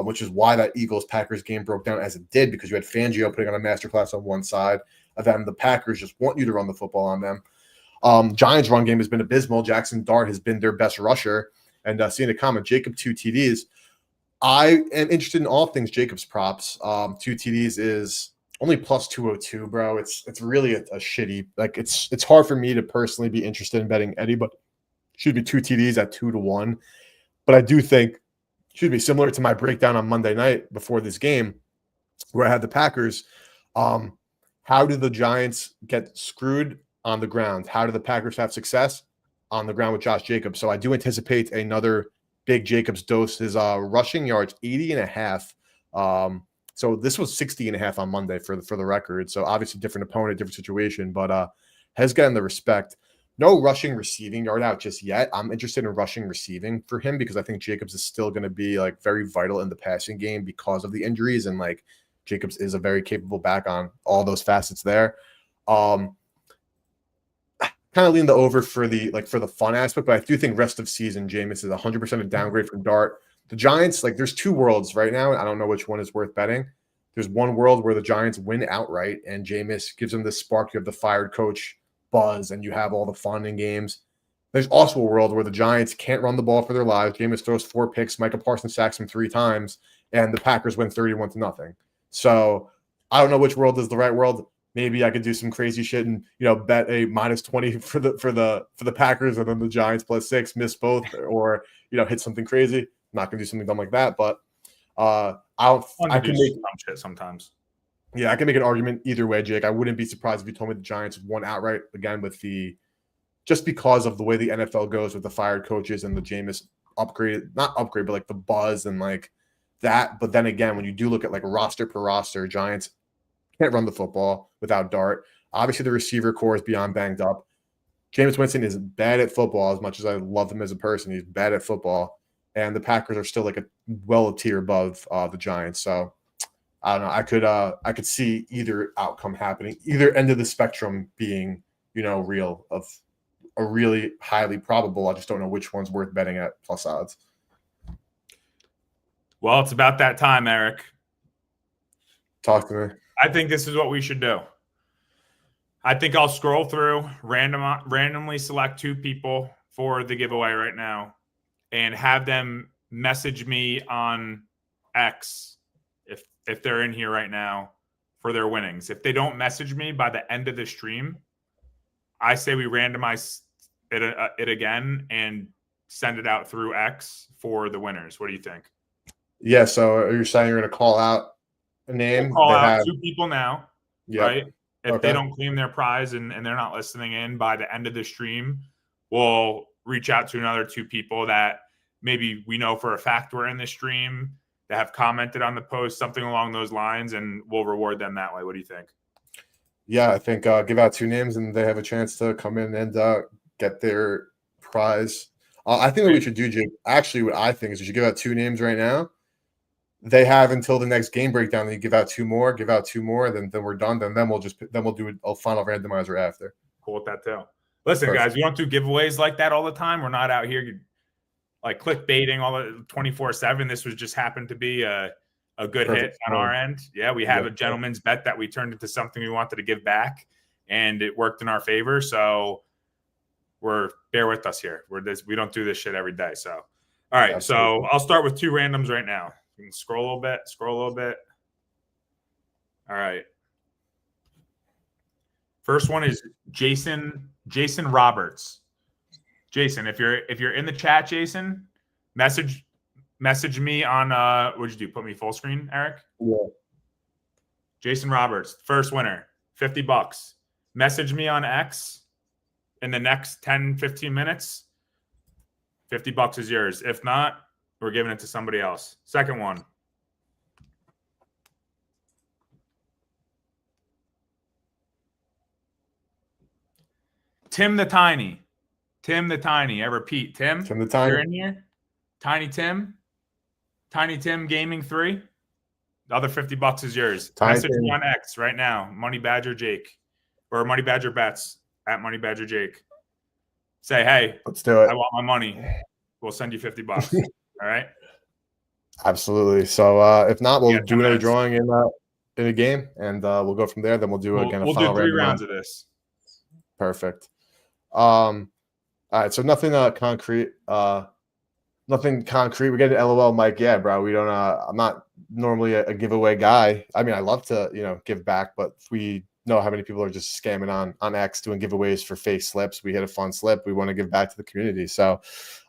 which is why that Eagles-Packers game broke down as it did, because you had Fangio putting on a masterclass on one side of them. The Packers just want you to run the football on them. Giants' run game has been abysmal. Jackson Dart has been their best rusher. And seeing a comment, Jacob 2 TDs. I am interested in all things Jacob's props. 2 TDs is only +202, bro. It's really a shitty, like it's hard for me to personally be interested in betting anybody. Should be 2 TDs at 2-1. But I do think should be similar to my breakdown on Monday night before this game, where I had the Packers. How do the Giants get screwed on the ground? How do the Packers have success on the ground with Josh Jacobs? So I do anticipate another big Jacobs dose. His rushing yards, 80.5. So this was 60.5 on Monday for the record. So obviously different opponent, different situation, but has gotten the respect. No rushing receiving yard out just yet. I'm interested in rushing receiving for him because I think Jacobs is still going to be like very vital in the passing game because of the injuries, and like Jacobs is a very capable back on all those facets there. Kind of lean the over for the fun aspect, but I do think rest of season Jameis is 100% a downgrade from Dart. The Giants, like, there's 2 worlds right now. I don't know which one is worth betting. There's one world where the Giants win outright and Jameis gives them the spark. You have the fired coach buzz and you have all the fun in games. There's also a world where the Giants can't run the ball for their lives. Jameis throws 4 picks. Micah Parsons sacks him 3 times, and the Packers win 31-0. So I don't know which world is the right world. Maybe I could do some crazy shit and bet a -20 for the Packers and then the Giants +6, miss both, or hit something crazy. I'm not gonna do something dumb like that, but I can make some shit sometimes. Yeah, I can make an argument either way, Jake. I wouldn't be surprised if you told me the Giants won outright again just because of the way the NFL goes with the fired coaches and the Jameis not upgrade, but like the buzz and like that. But then again, when you do look at like roster per roster, Giants can't run the football without Dart. Obviously, the receiver core is beyond banged up. Jameis Winston is bad at football. As much as I love him as a person, he's bad at football. And the Packers are still like a tier above the Giants. So I don't know. I could see either outcome happening, either end of the spectrum being real, of a really highly probable. I just don't know which one's worth betting at plus odds. Well, it's about that time, Eric. Talk to me. I think this is what we should do. I think I'll scroll through, randomly select 2 people for the giveaway right now and have them message me on X if they're in here right now for their winnings. If they don't message me by the end of the stream, I say we randomize it again and send it out through X for the winners. What do you think? Yeah, so you're saying you're going to call out a name? We'll call out 2 people now, right? If Okay. they don't claim their prize and they're not listening in by the end of the stream, we'll reach out to another 2 people that maybe we know for a fact were in the stream that have commented on the post, something along those lines, and we'll reward them that way. What do you think? Yeah, I think give out 2 names and they have a chance to come in and get their prize. I think what we should do, Jake, actually what I think is we should give out 2 names right now. They have until the next game breakdown. Then you give out 2 more, then we're done. Then we'll do a final randomizer after. Cool with that too. Listen, Perfect. guys, we don't do giveaways like that all the time. We're not out here like clickbaiting all the 24/7. This was just happened to be a good hit on our end. Yeah, we have a gentleman's bet that we turned into something we wanted to give back, and it worked in our favor. So bear with us here. We don't do this shit every day. So all right, so I'll start with 2 randoms right now. You can scroll a little bit. All right. First one is Jason Roberts. Jason, if you're in the chat, Jason, message me on what'd you do? Put me full screen, Eric? Yeah. Jason Roberts, first winner, $50. Message me on X in the next 10, 15 minutes. $50 is yours. If not, we're giving it to somebody else. Second one. Tim the Tiny. I repeat, Tim the Tiny. You're in here. Tiny Tim Gaming 3. The other $50 is yours. Message me on X right now. Money Badger Jake or Money Badger Bets at Money Badger Jake. Say, hey, let's do it. I want my money. We'll send you $50. All right. Absolutely. So if not, we'll do another drawing in a game, and we'll go from there. Then we'll do again. We'll do 3 rounds of this. Perfect. All right. So nothing concrete. Nothing concrete. We're getting LOL, Mike. Yeah, bro. We don't. I'm not normally a giveaway guy. I mean, I love to give back, but we know how many people are just scamming on X doing giveaways for fake slips. We hit a fun slip. We want to give back to the community. So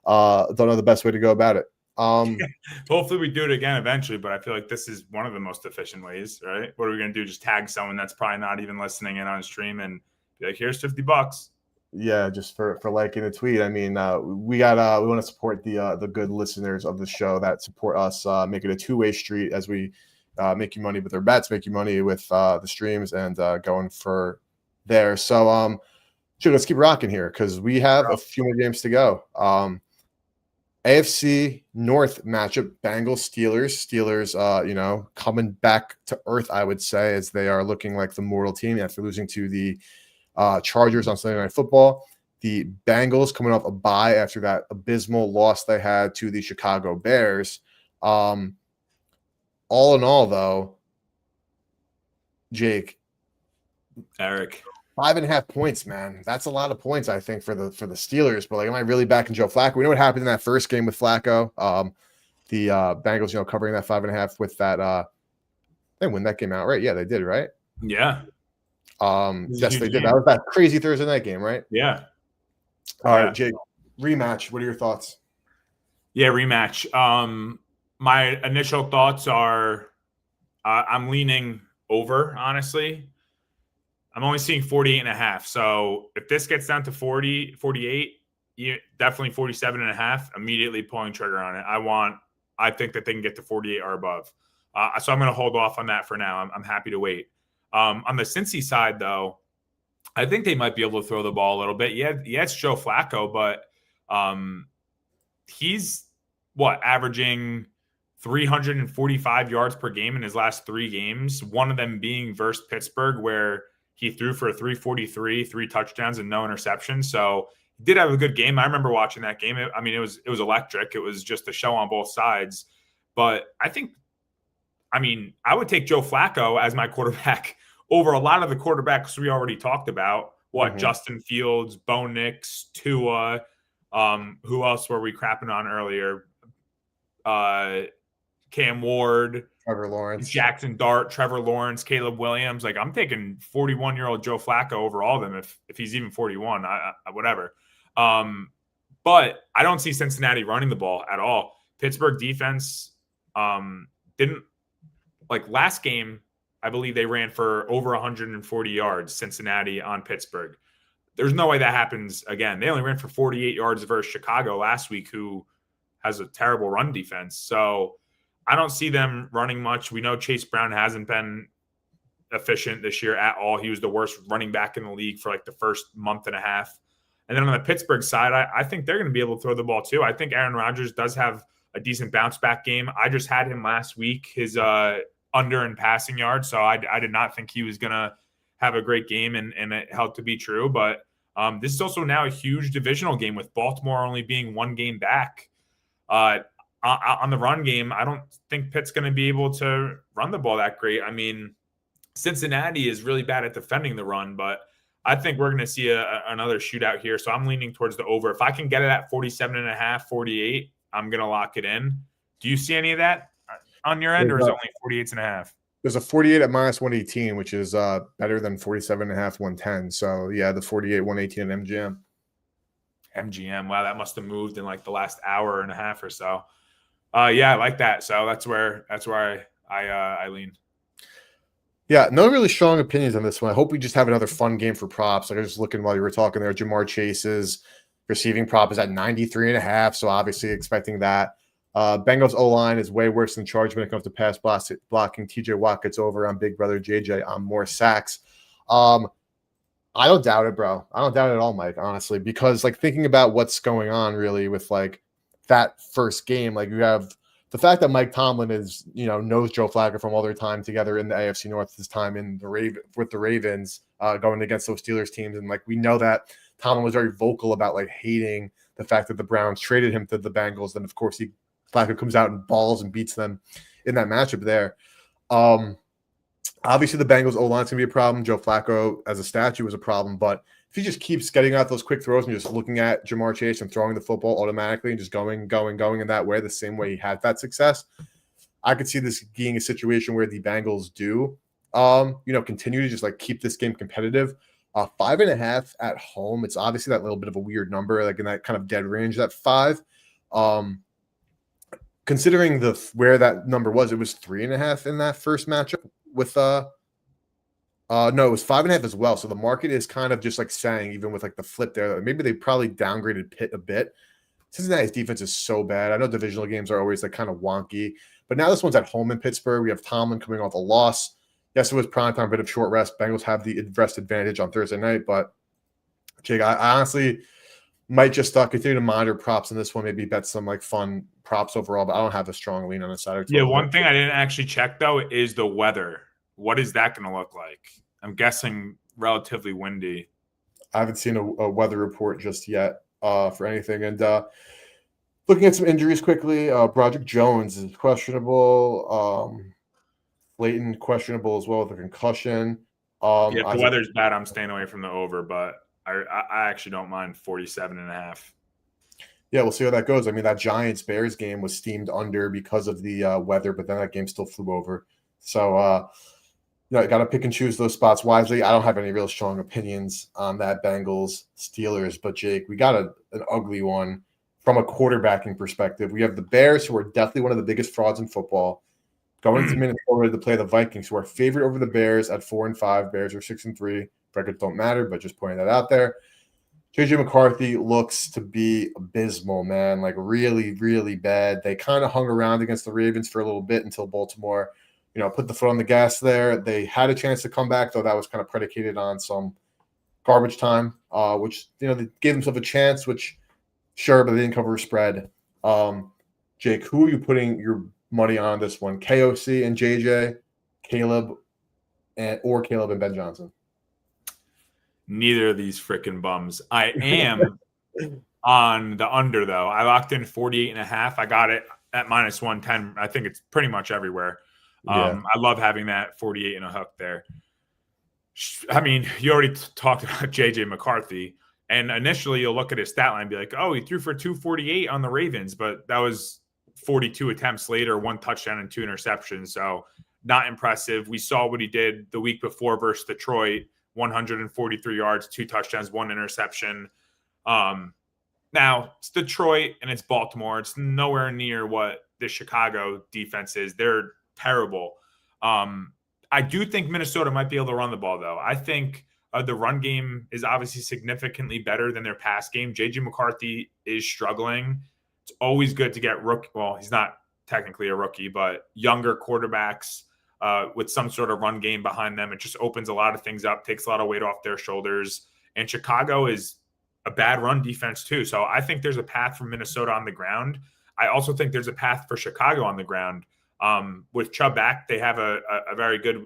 don't know the best way to go about it. Hopefully we do it again eventually, but I feel like this is one of the most efficient ways, right? What are we going to do? Just tag someone that's probably not even listening in on stream and be like, here's $50. Yeah, just for liking the tweet. I mean, we want to support the good listeners of the show that support us, make it a 2-way street as we make you money with our bets, make you money with the streams, and going for there. So, let's keep rocking here because we have a few more games to go. AFC North matchup: Bengals Steelers. Steelers, coming back to earth, I would say, as they are looking like the mortal team after losing to the Chargers on Sunday Night Football. The Bengals coming off a bye after that abysmal loss they had to the Chicago Bears. All in all, though, Jake, Eric, 5.5 points, man. That's a lot of points, I think, for the Steelers. But am I really backing Joe Flacco? We know what happened in that first game with Flacco. The Bengals, covering that 5.5 with that. They win that game outright. Yeah, they did, right? Yeah. Yes, they did. That was that crazy Thursday night game, right? Yeah. All right, Jake. Rematch. What are your thoughts? Yeah, rematch. My initial thoughts are I'm leaning over, honestly. I'm only seeing 48.5. So if this gets down to 40, 48, definitely 47.5, immediately pulling trigger on it. I think that they can get to 48 or above. So I'm going to hold off on that for now. I'm happy to wait. On the Cincy side, though, I think they might be able to throw the ball a little bit. Yeah, it's Joe Flacco, but he's averaging 345 yards per game in his last 3 games, one of them being versus Pittsburgh, where he threw for 343, 3 touchdowns and no interceptions. So he did have a good game. I remember watching that game. It was electric. It was just a show on both sides. But I would take Joe Flacco as my quarterback over a lot of the quarterbacks we already talked about. Justin Fields, Bo Nix, Tua. Who else were we crapping on earlier? Cam Ward, Trevor Lawrence, Jackson Dart, Trevor Lawrence, Caleb Williams. I'm taking 41-year-old Joe Flacco over all of them if he's even 41, whatever. But I don't see Cincinnati running the ball at all. Pittsburgh defense didn't last game. I believe they ran for over 140 yards, Cincinnati on Pittsburgh. There's no way that happens again. They only ran for 48 yards versus Chicago last week, who has a terrible run defense. So I don't see them running much. We know Chase Brown hasn't been efficient this year at all. He was the worst running back in the league for like the first month and a half. And then on the Pittsburgh side, I think they're going to be able to throw the ball too. I think Aaron Rodgers does have a decent bounce back game. I just had him last week, his under and passing yards. So I did not think he was going to have a great game, and it helped to be true. But this is also now a huge divisional game with Baltimore only being one game back. On the run game, I don't think Pitt's going to be able to run the ball that great. I mean, Cincinnati is really bad at defending the run, but I think we're going to see another shootout here. So I'm leaning towards the over. If I can get it at 47.5, 48, I'm going to lock it in. Do you see any of that on your end, or is it only 48.5? There's a 48 at minus 118, which is better than 47.5, 110. So yeah, the 48, 118 at MGM. MGM. Wow, that must have moved in like the last hour and a half or so. Yeah, I like that. So that's where I lean. Yeah, no really strong opinions on this one. I hope we just have another fun game for props. Like I was just looking while you were talking there. Jamar Chase's receiving prop is at 93.5, so obviously expecting that. Bengals O-line is way worse than Chargers when it comes to pass blocking. TJ Watt gets over on big brother JJ on more sacks. I don't doubt it, bro. I don't doubt it at all, Mike, honestly, because like thinking about what's going on really with like that first game, like you have the fact that Mike Tomlin is, knows Joe Flacco from all their time together in the AFC North, his time in with the Ravens, going against those Steelers teams. And like, we know that Tomlin was very vocal about like hating the fact that the Browns traded him to the Bengals. Then of course Flacco comes out and balls and beats them in that matchup there. Obviously the Bengals O-line's going to be a problem. Joe Flacco as a statue was a problem, but if he just keeps getting out those quick throws and just looking at Jamar Chase and throwing the football automatically and just going in that way, the same way he had that success, I could see this being a situation where the Bengals do, continue to just like keep this game competitive. 5.5 at home. It's obviously that little bit of a weird number, like in that kind of dead range, that 5. Considering where that number was, it was 3.5 in that first matchup with no, it was 5.5 as well. So the market is kind of just like saying, even with like the flip there, maybe they probably downgraded Pitt a bit. Cincinnati's defense is so bad. I know divisional games are always like kind of wonky, but now this one's at home in Pittsburgh. We have Tomlin coming off a loss. Yes, it was primetime, bit of short rest. Bengals have the rest advantage on Thursday night, but Jake, I honestly might just continue to monitor props in this one. Maybe bet some like fun props overall, but I don't have a strong lean on the side. Yeah, one thing I didn't actually check though is the weather. What is that going to look like? I'm guessing relatively windy. I haven't seen a weather report just yet for anything. And looking at some injuries quickly, Broderick Jones is questionable. Leighton questionable as well with a concussion. If the weather's bad, I'm staying away from the over, but I actually don't mind 47.5. Yeah, we'll see how that goes. I mean, that Giants-Bears game was steamed under because of the weather, but then that game still flew over. So, I got to pick and choose those spots wisely. I don't have any real strong opinions on that Bengals-Steelers, but Jake, we got an ugly one from a quarterbacking perspective. We have the Bears, who are definitely one of the biggest frauds in football, going to Minnesota to play the Vikings, who are favored over the Bears at 4-5. Bears are 6-3. Records don't matter, but just pointing that out there. JJ McCarthy looks to be abysmal, man, like really, really bad. They kind of hung around against the Ravens for a little bit until Baltimore, put the foot on the gas there. They had a chance to come back, though that was kind of predicated on some garbage time, which, they gave themselves a chance, which sure, but they didn't cover a spread. Jake, who are you putting your money on this one? KOC and JJ, Caleb and Ben Johnson? Neither of these freaking bums. I am on the under, though. I locked in 48.5. I got it at minus 110. I think it's pretty much everywhere. I love having that 48 and a hook there. I mean, you already talked about JJ McCarthy, and initially you'll look at his stat line and be like, oh, he threw for 248 on the Ravens, but that was 42 attempts later, 1 touchdown and 2 interceptions. So not impressive. We saw what he did the week before versus Detroit, 143 yards, 2 touchdowns, 1 interception. Now it's Detroit and it's Baltimore. It's nowhere near what the Chicago defense is. They're terrible. I do think Minnesota might be able to run the ball, though. I think the run game is obviously significantly better than their pass game. JJ McCarthy is struggling. It's always good to get rookie. Well, he's not technically a rookie, but younger quarterbacks with some sort of run game behind them. It just opens a lot of things up, takes a lot of weight off their shoulders. And Chicago is a bad run defense too. So I think there's a path for Minnesota on the ground. I also think there's a path for Chicago on the ground. With Chubb back, they have a very good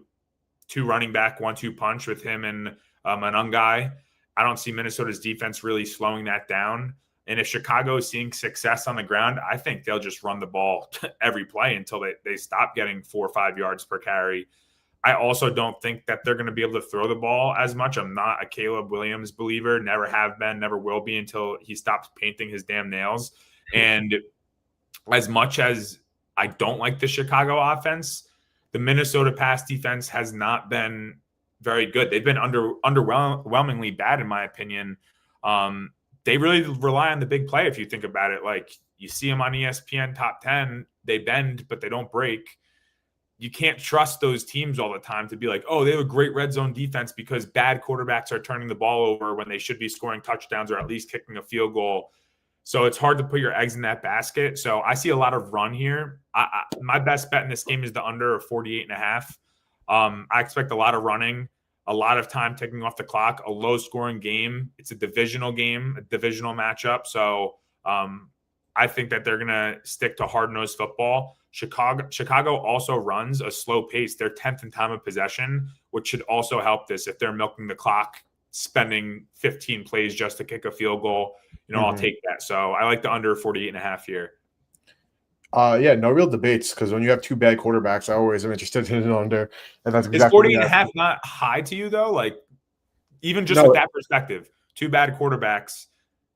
2 running back 1-2 punch with him and Anungai. I don't see Minnesota's defense really slowing that down. And if Chicago is seeing success on the ground, I think they'll just run the ball every play until they stop getting 4 or 5 yards per carry. I also don't think that they're going to be able to throw the ball as much. I'm not a Caleb Williams believer, never have been, never will be until he stops painting his damn nails. And as much as I don't like the Chicago offense, the Minnesota pass defense has not been very good. They've been underwhelmingly bad, in my opinion. They really rely on the big play if you think about it. Like, you see them on ESPN top 10, they bend, but they don't break. You can't trust those teams all the time to be like, oh, they have a great red zone defense because bad quarterbacks are turning the ball over when they should be scoring touchdowns or at least kicking a field goal. So it's hard to put your eggs in that basket. So I see a lot of run here. My best bet in this game is the under of 48.5. I expect a lot of running, a lot of time taking off the clock, a low-scoring game. It's a divisional game, a divisional matchup. So I think that they're going to stick to hard-nosed football. Chicago also runs a slow pace. They're 10th in time of possession, which should also help this. If they're milking the clock, spending 15 plays just to kick a field goal, I'll take that. So I like the under 48.5 here. Yeah, no real debates, because when you have 2 bad quarterbacks, I always am interested in an under. And that's exactly. Is 48.5 not high to you though? Like, even just with that perspective, 2 bad quarterbacks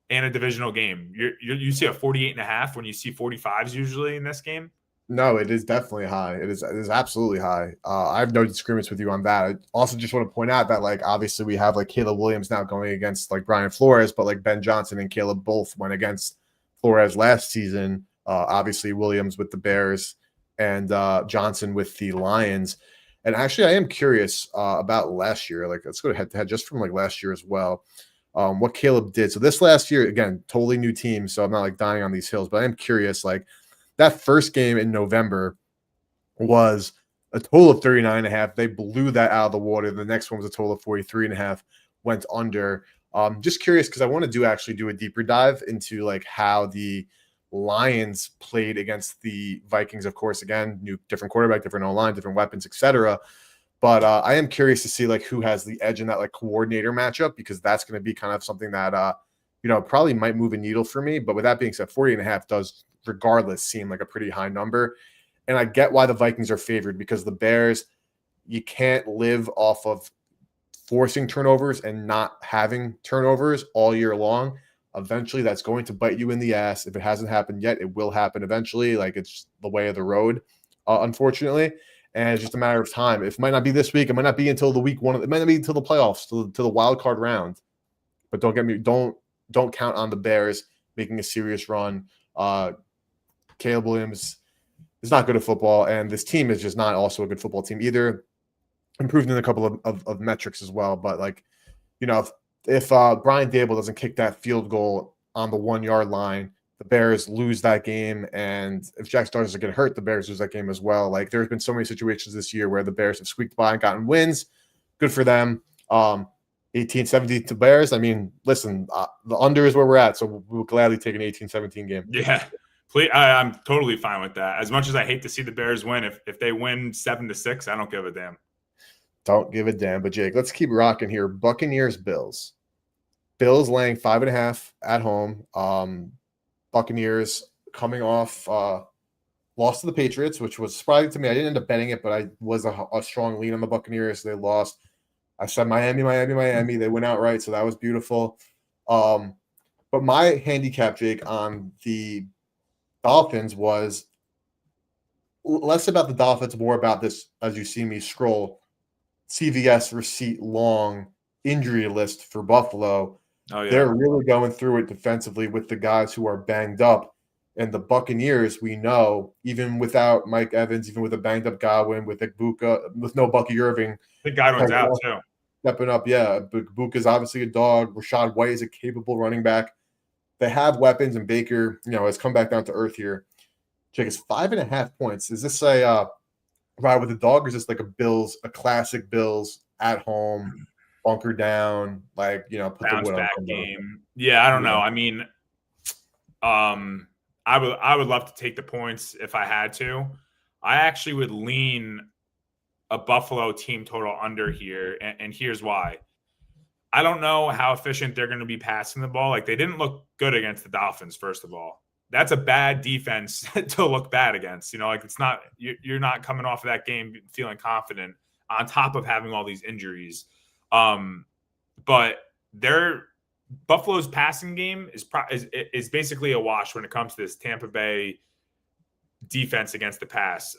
and a divisional game, you see a 48.5 when you see 45s usually in this game. No, it is definitely high. It is absolutely high. I have no disagreements with you on that. I also just want to point out that, like, obviously we have like Caleb Williams now going against like Brian Flores, but like Ben Johnson and Caleb both went against Flores last season. Obviously Williams with the Bears and Johnson with the Lions. And actually, I am curious about last year. Like, let's go head to head just from like last year as well. What Caleb did. So this last year, again, totally new team. So I'm not like dying on these hills, but I am curious. Like, that first game in November was a total of 39.5. They blew that out of the water. The next one was a total of 43.5, went under. Just curious, because I want to actually do a deeper dive into like how the Lions played against the Vikings. Of course, again, new different quarterback, different O-line, different weapons, etc. But I am curious to see like who has the edge in that like coordinator matchup, because that's going to be kind of something that probably might move a needle for me. But with that being said, 40.5 does regardless seem like a pretty high number. And I get why the Vikings are favored, because the Bears, you can't live off of forcing turnovers and not having turnovers all year long. Eventually that's going to bite you in the ass. If it hasn't happened yet, it will happen eventually. Like, it's the way of the road, unfortunately. And it's just a matter of time. It might not be this week. It might not be until the week 1. It might not be until the playoffs, to the wild card round. But don't count on the Bears making a serious run. Caleb Williams is not good at football, and this team is just not also a good football team either. Improved in a couple of metrics as well, but like, if Brian Dable doesn't kick that field goal on the 1-yard line, the Bears lose that game, and if Jack Starnes get hurt, the Bears lose that game as well. Like, there's been so many situations this year where the Bears have squeaked by and gotten wins. Good for them. 18-17 to Bears. I mean, listen, the under is where we're at, so we'll gladly take an 18-17 game. Yeah. Please, I'm totally fine with that. As much as I hate to see the Bears win, if they win 7-6, I don't give a damn. Don't give a damn. But Jake, let's keep rocking here. Buccaneers, Bills. Bills laying 5.5 at home. Buccaneers coming off loss to the Patriots, which was surprising to me. I didn't end up betting it, but I was a strong lead on the Buccaneers. They lost. I said Miami. They went outright, so that was beautiful. But my handicap, Jake, on the Dolphins was less about the Dolphins, more about this, as you see me scroll, CVS receipt long injury list for Buffalo. Oh, yeah. They're really going through it defensively with the guys who are banged up. And the Buccaneers, we know, even without Mike Evans, even with a banged up Godwin, with Igbukah, with no Bucky Irving. The Godwin's out too. Stepping up, yeah. Igbukah is obviously a dog. Rashad White is a capable running back. They have weapons, and Baker, has come back down to earth here. Jake, it's 5.5 points. Is this a ride with the dog, or is this like a classic Bills at home, bunker down, like put the Bounce wood on back somebody? game. Yeah, I don't Yeah. know. I mean, I would love to take the points if I had to. I actually would lean a Buffalo team total under here, and here's why. I don't know how efficient they're going to be passing the ball. Like, they didn't look good against the Dolphins, first of all. That's a bad defense to look bad against. Like, it's not, you're not coming off of that game feeling confident on top of having all these injuries. But their Buffalo's passing game is basically a wash when it comes to this Tampa Bay defense against the pass.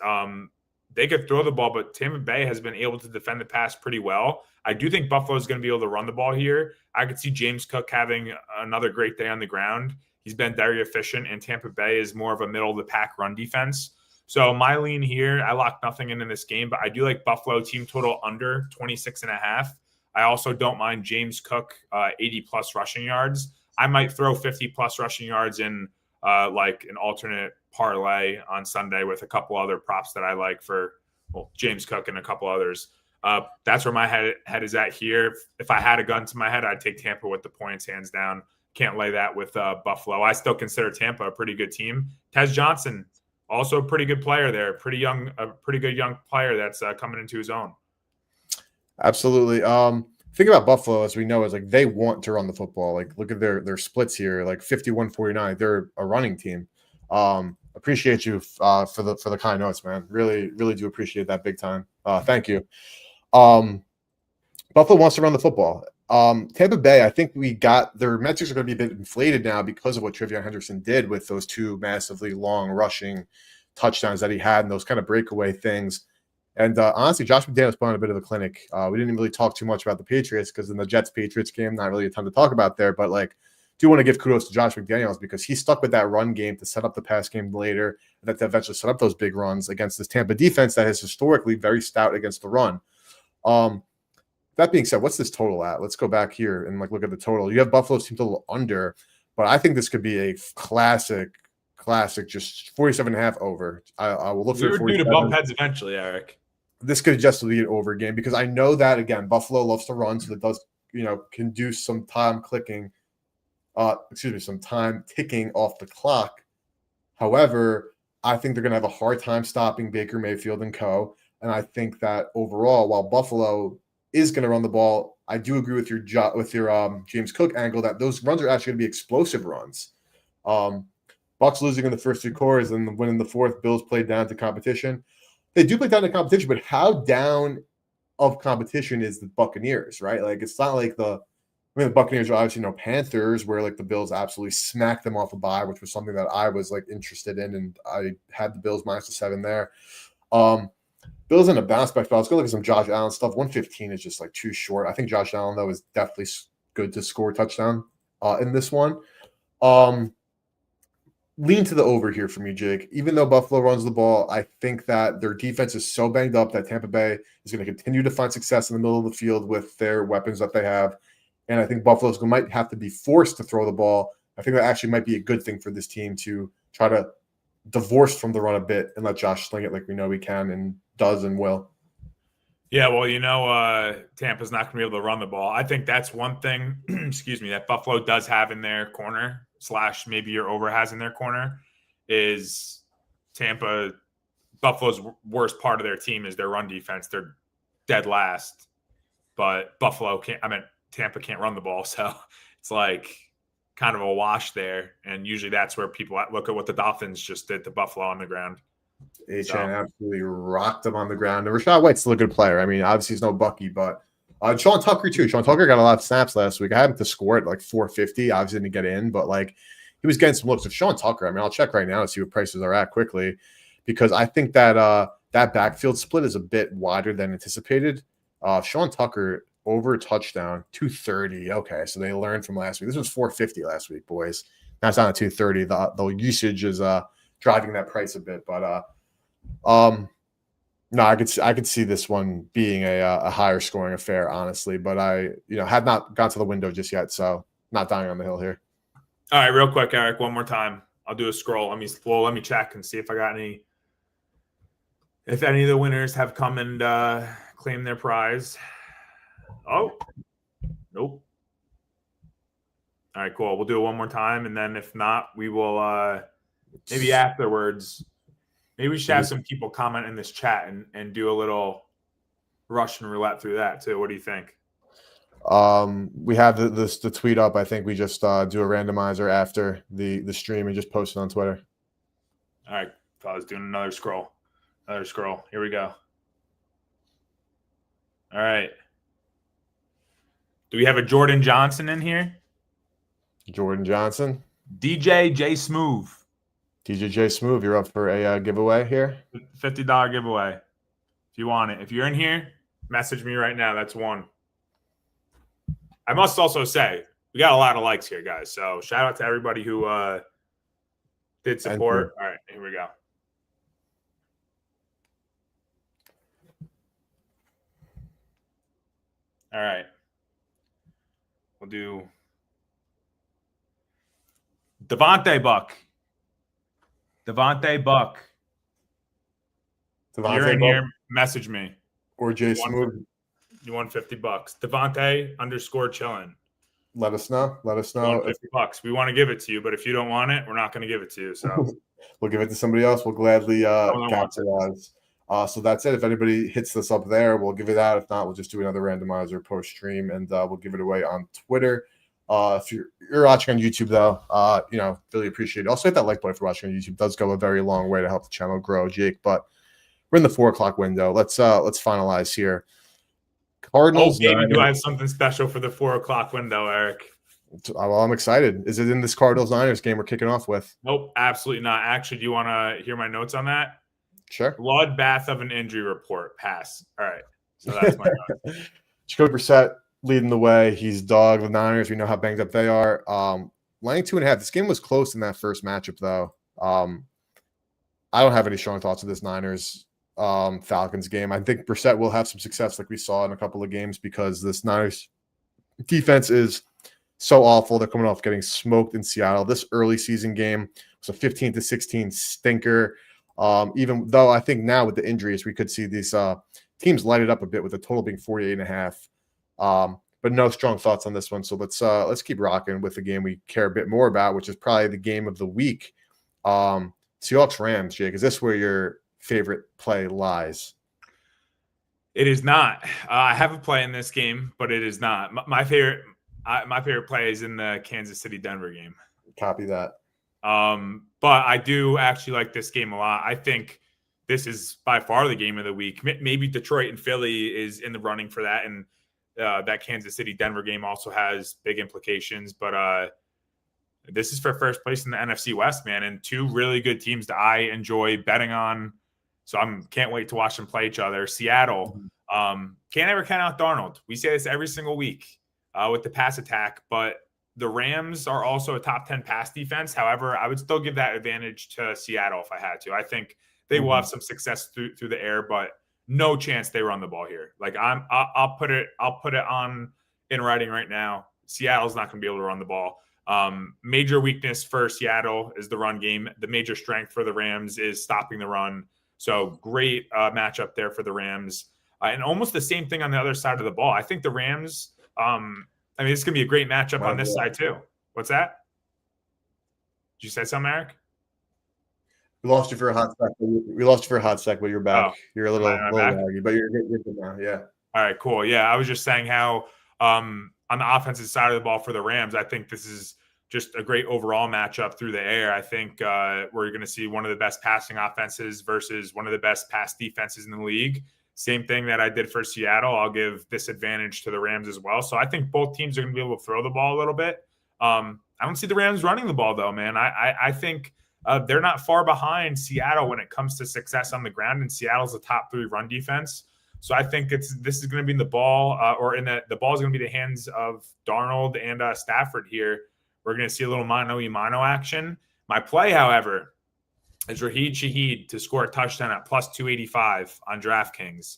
They could throw the ball, but Tampa Bay has been able to defend the pass pretty well. I do think Buffalo is going to be able to run the ball here. I could see James Cook having another great day on the ground. He's been very efficient, and Tampa Bay is more of a middle-of-the-pack run defense. So my lean here, I lock nothing in this game, but I do like Buffalo team total under 26.5. I also don't mind James Cook 80-plus rushing yards. I might throw 50-plus rushing yards in like an alternate parlay on Sunday with a couple other props that I like for James Cook and a couple others. That's where my head is at here. If I had a gun to my head, I'd take Tampa with the points, hands down. Can't lay that with Buffalo. I still consider Tampa a pretty good team. Tez Johnson, also a pretty good player there. A pretty good young player that's coming into his own. Absolutely. Think about Buffalo, as we know, is like they want to run the football. Like, look at their splits here, like 51-49. They're a running team. Appreciate you for the kind notes, man. Really, really do appreciate that big time. Thank you. Buffalo wants to run the football. Tampa Bay, I think their metrics are going to be a bit inflated now because of what Trevion Henderson did with those two massively long rushing touchdowns that he had and those kind of breakaway things. And honestly, Josh McDaniels put on a bit of a clinic. We didn't really talk too much about the Patriots because in the Jets-Patriots game, not really a ton to talk about there. But do want to give kudos to Josh McDaniels because he stuck with that run game to set up the pass game later, and that to eventually set up those big runs against this Tampa defense that is historically very stout against the run. That being said, what's this total at? Let's go back here and look at the total. You have Buffalo's team total under, but I think this could be a classic, just 47.5 over. I will look for 47. We were due to bump heads eventually, Eric. This could just be an over game because I know that, again, Buffalo loves to run, so it does, can do some time some time ticking off the clock. However, I think they're going to have a hard time stopping Baker Mayfield and co. And I think that overall, while Buffalo is going to run the ball, I do agree with your James Cook angle that those runs are actually going to be explosive runs. Bucs losing in the first 3 quarters and winning the fourth. Bills played down to competition. They do play down to competition, but how down of competition is the Buccaneers, right? It's not like the Buccaneers are obviously no Panthers, where the Bills absolutely smacked them off a bye, which was something that I was interested in, and I had the Bills -7 there. Bills in a bounce back spot. Let's go look at some Josh Allen stuff. 115 is just too short. I think Josh Allen though is definitely good to score a touchdown in this one. Lean to the over here for me, Jake. Even though Buffalo runs the ball, I think that their defense is so banged up that Tampa Bay is going to continue to find success in the middle of the field with their weapons that they have. And I think Buffalo's might have to be forced to throw the ball. I think that actually might be a good thing for this team to try to divorce from the run a bit and let Josh sling it like we know he can and does and will. Yeah, well, Tampa's not going to be able to run the ball. I think that's one thing, that Buffalo does have in their corner / maybe your over has in their corner is Buffalo's worst part of their team is their run defense. They're dead last, but Tampa can't run the ball. So it's kind of a wash there. And usually that's where people look at what the Dolphins just did to Buffalo on the ground. HN absolutely rocked him on the ground. And Rachaad White's still a good player. I mean, obviously he's no Bucky, but Sean Tucker too. Sean Tucker got a lot of snaps last week. I had him to score at 450. Obviously didn't get in, but he was getting some looks. If Sean Tucker, I'll check right now to see what prices are at quickly, because I think that that backfield split is a bit wider than anticipated. Sean Tucker over touchdown 230. Okay, so they learned from last week. This was 450 last week, boys. Now it's down to 230. The usage is driving that price a bit, but no, I could see this one being a higher scoring affair, honestly. But I have not got to the window just yet, so not dying on the hill here. All right, real quick, Eric, one more time. I'll do a scroll. Let me check and see if I got if any of the winners have come and claimed their prize. Oh, nope. All right, cool. We'll do it one more time, and then if not, we will maybe afterwards. Maybe we should have some people comment in this chat and do a little Russian roulette through that too. What do you think? We have the tweet up. I think we just do a randomizer after the stream and just post it on Twitter. All right, I was doing another scroll. Here we go. All right. Do we have a Jordan Johnson in here? Jordan Johnson. DJ J Smooth. DJ J Smooth, you're up for a giveaway here. $50 giveaway. If you want it. If you're in here, message me right now. That's one. I must also say, we got a lot of likes here, guys. So shout out to everybody who did support. All right, here we go. All right. We'll do Devontae Buck. You're in here, message me. Or J Smooth. You won $50. Devontae _chillin. Let us know. $50. We want to give it to you, but if you don't want it, we're not going to give it to you. So we'll give it to somebody else. We'll gladly capitalize. So that's it. If anybody hits this up there, we'll give it out. If not, we'll just do another randomizer post stream, and we'll give it away on Twitter. If you're watching on YouTube, though, really appreciate it. Also, hit that like button if you're watching on YouTube. It does go a very long way to help the channel grow, Jake. But we're in the 4 o'clock window. Let's finalize here. Cardinals. Oh, maybe do I have something special for the 4 o'clock window, Eric? Well, I'm excited. Is it in this Cardinals-Niners game we're kicking off with? Nope, absolutely not. Actually, do you want to hear my notes on that? Sure. Bloodbath of an injury report. Pass. All right. So that's my notes. Jacoby Brissett leading the way. He's dog the Niners. We know how banged up they are. Laying 2.5. This game was close in that first matchup, though. I don't have any strong thoughts of this Niners Falcons game. I think Brissett will have some success like we saw in a couple of games because this Niners defense is so awful. They're coming off getting smoked in Seattle. This early season game was a 15-16 stinker. Even though I think now with the injuries, we could see these teams light it up a bit with the total being 48.5. But no strong thoughts on this one. So let's keep rocking with the game we care a bit more about, which is probably the game of the week. Seahawks Rams, Jake. Is this where your favorite play lies? It is not. I have a play in this game, but it is not. My favorite play is in the Kansas City Denver game. Copy that. But I do actually like this game a lot. I think this is by far the game of the week. Maybe Detroit and Philly is in the running for that, and that Kansas City Denver game also has big implications. But this is for first place in the NFC West, man, and two really good teams that I enjoy betting on. So can't wait to watch them play each other. Seattle, can't ever count out Darnold. We say this every single week with the pass attack, but the Rams are also a top 10 pass defense. However, I would still give that advantage to Seattle if I had to. I think they will have some success through the air, but no chance they run the ball here. Like I'll put it on in writing right now. Seattle's not going to be able to run the ball. Major weakness for Seattle is the run game. The major strength for the Rams is stopping the run. So great matchup there for the Rams. And almost the same thing on the other side of the ball. I think the Rams, it's going to be a great matchup on this side too. What's that? Did you say something, Eric? We lost you for a hot sec. But you're back. Oh, you're a little laggy, but you're good now. Yeah. All right, cool. Yeah, I was just saying how on the offensive side of the ball for the Rams, I think this is just a great overall matchup through the air. I think we're going to see one of the best passing offenses versus one of the best pass defenses in the league. Same thing that I did for Seattle. I'll give this advantage to the Rams as well. So I think both teams are going to be able to throw the ball a little bit. I don't see the Rams running the ball, though, man. I think they're not far behind Seattle when it comes to success on the ground, and Seattle's a top 3 run defense. So I think this is going to be in the ball, the ball is going to be the hands of Darnold and Stafford here. We're going to see a little mano-a-mano action. My play, however, is Rashid Shaheed to score a touchdown at plus 285 on DraftKings.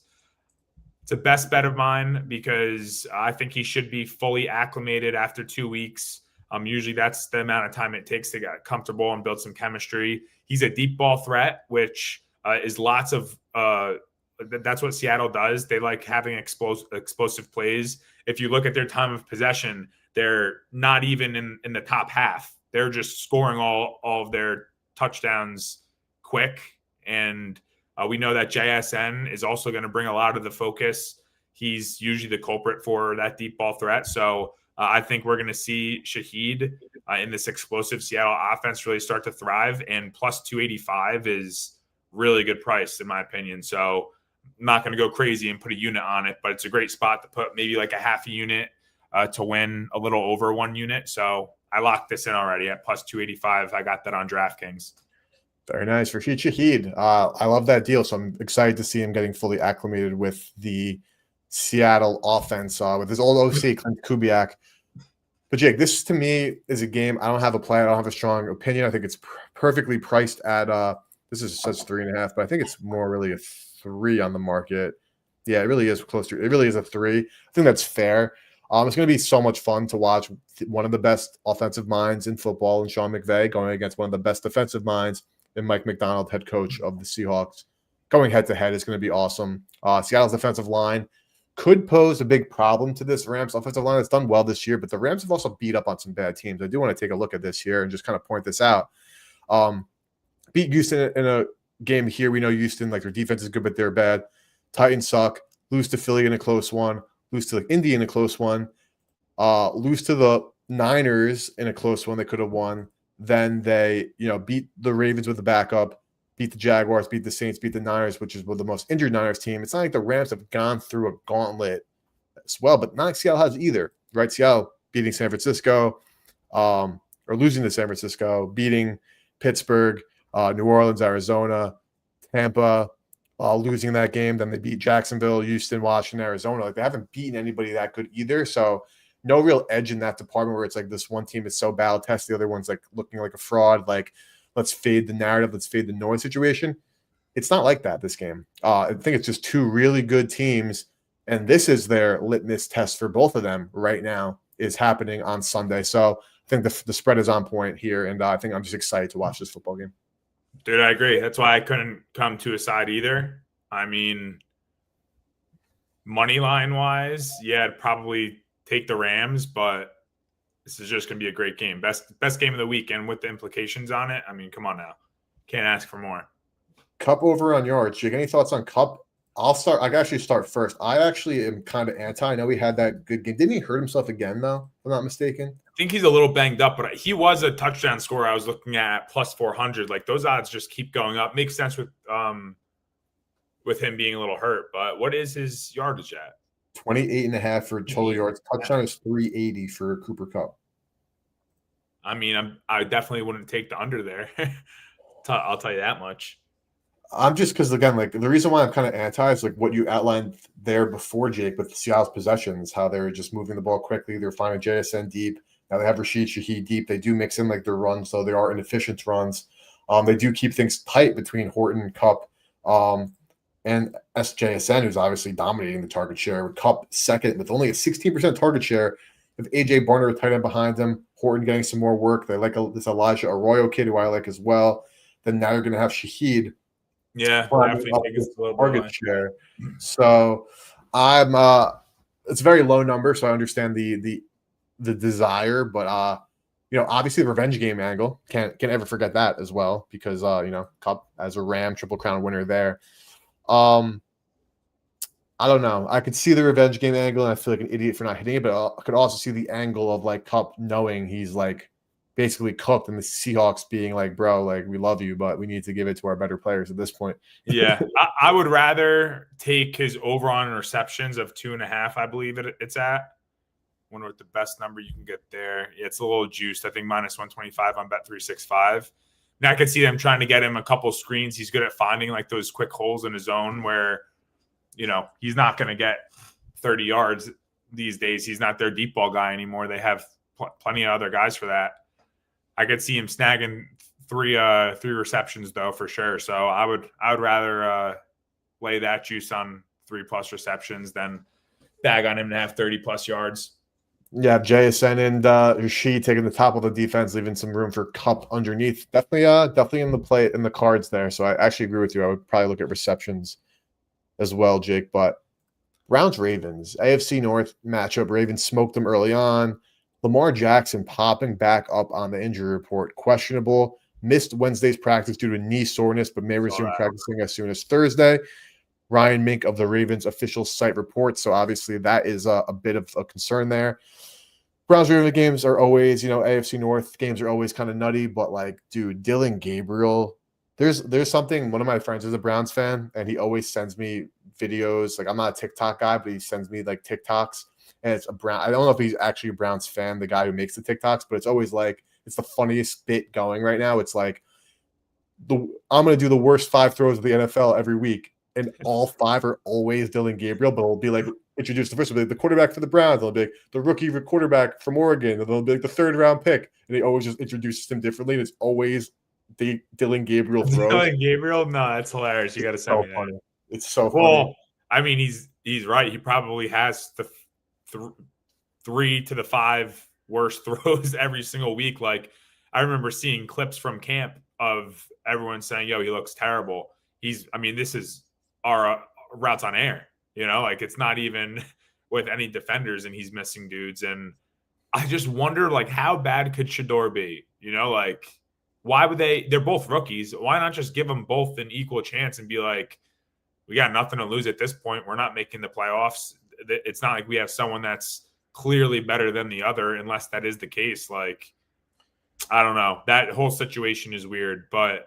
It's a best bet of mine because I think he should be fully acclimated after 2 weeks. Usually that's the amount of time it takes to get comfortable and build some chemistry. He's a deep ball threat, which is lots of that's what Seattle does. They like having explosive plays. If you look at their time of possession, they're not even in the top half. They're just scoring all of their touchdowns quick. And we know that JSN is also going to bring a lot of the focus. He's usually the culprit for that deep ball threat. So I think we're going to see Shaheed in this explosive Seattle offense really start to thrive. And plus 285 is really good price, in my opinion. So I'm not going to go crazy and put a unit on it, but it's a great spot to put maybe like a half a unit to win a little over 1 unit. So I locked this in already at plus 285. I got that on DraftKings. Very nice. Rashid Shaheed. I love that deal. So I'm excited to see him getting fully acclimated with the Seattle offense with his old OC, Clint Kubiak. But Jake, this to me is a game. I don't have a play. I don't have a strong opinion. I think it's perfectly priced at this is such 3.5, but I think it's more really a 3 on the market. Yeah, it really is close to. It really is a 3. I think that's fair. It's going to be so much fun to watch one of the best offensive minds in football, and Sean McVay, going against one of the best defensive minds in Mike McDonald, head coach of the Seahawks. Going head to head is going to be awesome. Seattle's defensive line could pose a big problem to this Rams offensive line. It's done well this year, but the Rams have also beat up on some bad teams. I do want to take a look at this here and just kind of point this out. Beat Houston in a game here. We know Houston, like, their defense is good, but they're bad. Titans suck. Lose to Philly in a close one. Lose to Indy in a close one. Lose to the Niners in a close one they could have won. Then they, beat the Ravens with the backup, beat the Jaguars, beat the Saints, beat the Niners, which is the most injured Niners team. It's not like the Rams have gone through a gauntlet as well, but not like Seattle has either, right? Seattle beating San Francisco, or losing to San Francisco, beating Pittsburgh, New Orleans, Arizona, Tampa, losing that game. Then they beat Jacksonville, Houston, Washington, Arizona. Like, they haven't beaten anybody that good either. So no real edge in that department where it's like this one team is so battle tested, the other one's like looking like a fraud. Like, let's fade the narrative, let's fade the noise situation. It's not like that this game. I think it's just two really good teams, and this is their litmus test for both of them right now, is happening on Sunday. So I think the spread is on point here, and I think I'm just excited to watch this football game. Dude, I agree. That's why I couldn't come to a side either. I mean, money line wise, yeah, I'd probably take the Rams, but this is just going to be a great game. Best game of the weekend with the implications on it. I mean, come on now. Can't ask for more. Cup over on yards. Jake, any thoughts on Cup? I can actually start first. I actually am kind of anti. I know he had that good game. Didn't he hurt himself again, though, if I'm not mistaken? I think he's a little banged up, but he was a touchdown scorer I was looking at plus 400. Like, those odds just keep going up. Makes sense with him being a little hurt. But what is his yardage at? 28.5 for total yards. Touchdown is 380 for Cooper Kupp. I mean, I definitely wouldn't take the under there. I'll tell you that much. I'm just, because, again, like, the reason why I'm kind of anti is like what you outlined there before, Jake, with Seattle's possessions, how they're just moving the ball quickly. They're finding JSN deep. Now they have Rashid Shaheed deep. They do mix in like their runs, though they are inefficient runs. They do keep things tight between Horton, Kupp, and SJSN, who's obviously dominating the target share, with Kupp second with only a 16% target share, with AJ Barner, tight end behind him, Horton getting some more work. They like this Elijah Arroyo kid, who I like as well. Then now you're going to have Shaheed. Yeah, target share. So I'm it's a very low number, so I understand the desire, but obviously the revenge game angle, can't ever forget that as well, because Kupp as a Ram Triple Crown winner there. I don't know. I could see the revenge game angle, and I feel like an idiot for not hitting it, but I could also see the angle of like Kupp knowing he's like basically cooked, and the Seahawks being like, bro, like, we love you, but we need to give it to our better players at this point. Yeah, I would rather take his over on receptions of 2.5. I believe it's at. Wonder what the best number you can get there. Yeah, it's a little juiced. I think minus 125 on Bet365. Now I could see them trying to get him a couple screens. He's good at finding like those quick holes in his zone where, he's not going to get 30 yards these days. He's not their deep ball guy anymore. They have plenty of other guys for that. I could see him snagging three receptions though, for sure. So I would rather lay that juice on 3+ receptions than bag on him to have 30+ yards. Yeah, JSN and Rashid taking the top of the defense, leaving some room for Cup underneath. Definitely in the play in the cards there. So I actually agree with you. I would probably look at receptions as well, Jake. But Browns Ravens, AFC North matchup. Ravens smoked them early on. Lamar Jackson popping back up on the injury report, questionable. Missed Wednesday's practice due to knee soreness, but may resume practicing as soon as Thursday. Ryan Mink of the Ravens official site reports. So obviously that is a bit of a concern there. Browns Ravens games are always, AFC North games are always kind of nutty, but like, dude, Dylan Gabriel, there's something. One of my friends is a Browns fan, and he always sends me videos. Like, I'm not a TikTok guy, but he sends me like TikToks, and it's a Brown. I don't know if he's actually a Browns fan, the guy who makes the TikToks, but it's always like it's the funniest bit going right now. It's like I'm gonna do the worst 5 throws of the NFL every week, and all 5 are always Dylan Gabriel, but it'll be like introduce the first one, the quarterback for the Browns. They'll be like the rookie quarterback from Oregon. And they'll be like the 3rd round pick, and he always just introduces him differently. And it's always the Dylan Gabriel throw. Dylan Gabriel, no, that's hilarious. You got to send me that. Funny. It's so well, funny. I mean, he's right. He probably has the 3 to the 5 worst throws every single week. Like, I remember seeing clips from camp of everyone saying, "Yo, he looks terrible." This is our routes on air. Like, it's not even with any defenders, and he's missing dudes. And I just wonder, like, how bad could Shador be? Like, why would they're both rookies. Why not just give them both an equal chance and be like, we got nothing to lose at this point. We're not making the playoffs. It's not like we have someone that's clearly better than the other, unless that is the case. Like, I don't know. That whole situation is weird. But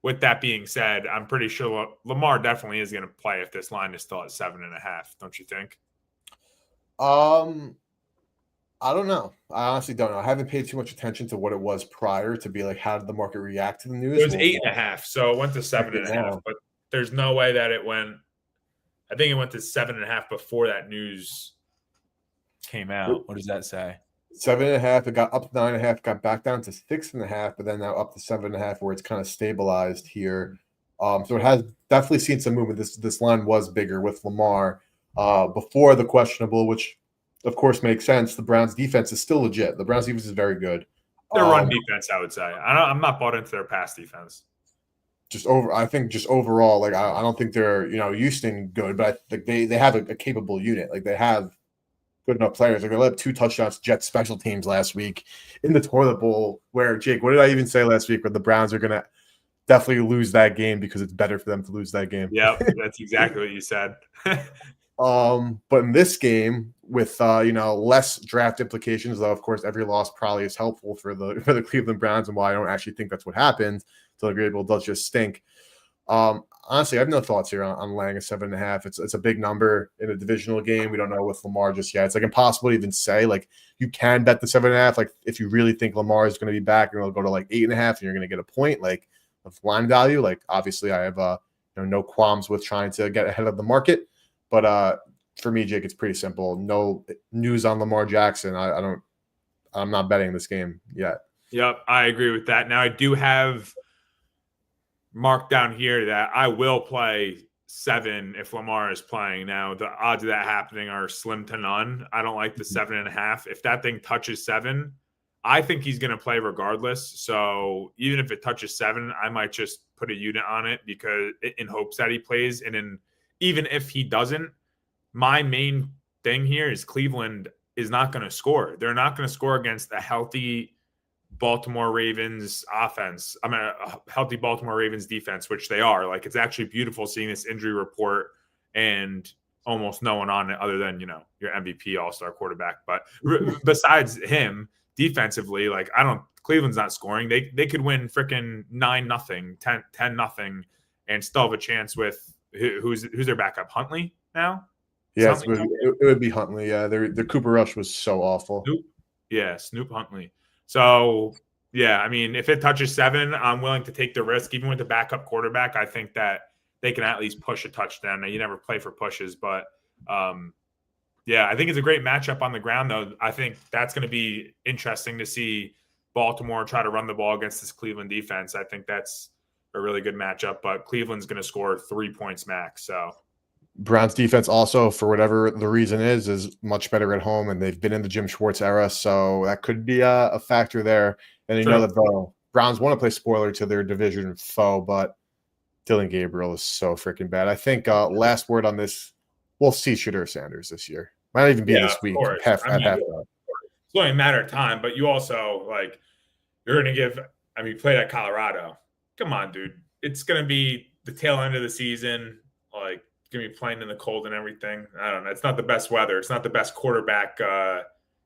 with that being said, I'm pretty sure Lamar definitely is going to play if this line is still at 7.5. Don't you think? I don't know. I honestly don't know. I haven't paid too much attention to what it was prior to be like, how did the market react to the news? It was 8.5, so it went to 7.5. But there's no way that it went. I think it went to 7.5 before that news came out. What does that say? 7.5. It got up to 9.5. Got back down to 6.5, but then now up to 7.5, where it's kind of stabilized here. So it has definitely seen some movement. This line was bigger with Lamar before the questionable, which of course makes sense. The Browns defense is still legit. The Browns defense is very good. Their run defense, I would say. I'm not bought into their pass defense. I think overall, like I don't think they're Houston good, but I think they have a capable unit. Like, they have good enough players. Like, they let 2 touchdowns Jets special teams last week in the toilet bowl. Where, Jake, what did I even say last week? Where the Browns are gonna definitely lose that game because it's better for them to lose that game. Yep, that's exactly what you said. But in this game, with less draft implications, though, of course, every loss probably is helpful for the Cleveland Browns, and why I don't actually think that's what happened. So the Gabriel does just stink. Honestly, I have no thoughts here on laying a 7.5. It's a big number in a divisional game. We don't know with Lamar just yet. It's like impossible to even say. Like, you can bet the 7.5. Like, if you really think Lamar is going to be back, and it'll go to like 8.5, and you're going to get a point like of line value. Like, obviously, I have no qualms with trying to get ahead of the market. But for me, Jake, it's pretty simple. No news on Lamar Jackson. I'm not betting this game yet. Yep, I agree with that. Now, I do have marked down here that I will play 7 if Lamar is playing. Now, the odds of that happening are slim to none. I don't like the 7.5. If that thing touches 7, I think he's going to play regardless. So even if it touches 7, I might just put a unit on it because in hopes that he plays. And even if he doesn't, my main thing here is Cleveland is not going to score. They're not going to score against a healthy Baltimore Ravens offense. A healthy Baltimore Ravens defense, which they are. Like, it's actually beautiful seeing this injury report and almost no one on it other than, your MVP all-star quarterback. But besides him, defensively, like, Cleveland's not scoring. They could win freaking 9-0, 10-0, and still have a chance with who's their backup? Huntley now? Yeah, it would be Huntley. Yeah, the Cooper Rush was so awful. Snoop Huntley. So, yeah, if it touches 7, I'm willing to take the risk. Even with the backup quarterback, I think that they can at least push a touchdown. Now, you never play for pushes, but, I think it's a great matchup on the ground, though. I think that's going to be interesting to see Baltimore try to run the ball against this Cleveland defense. I think that's a really good matchup, but Cleveland's going to score 3 points max, so. Browns defense also, for whatever the reason is much better at home, and they've been in the Jim Schwartz era, so that could be a factor there. And you know that the Browns want to play spoiler to their division foe, but Dylan Gabriel is so freaking bad. I think last word on this, we'll see Shedeur Sanders this year. Might not even be this week. Half. It's only a matter of time, but you also you're going to give. I mean, you played at Colorado. Come on, dude. It's going to be the tail end of the season. Like, going to be playing in the cold and everything. I don't know. It's not the best weather. It's not the best quarterback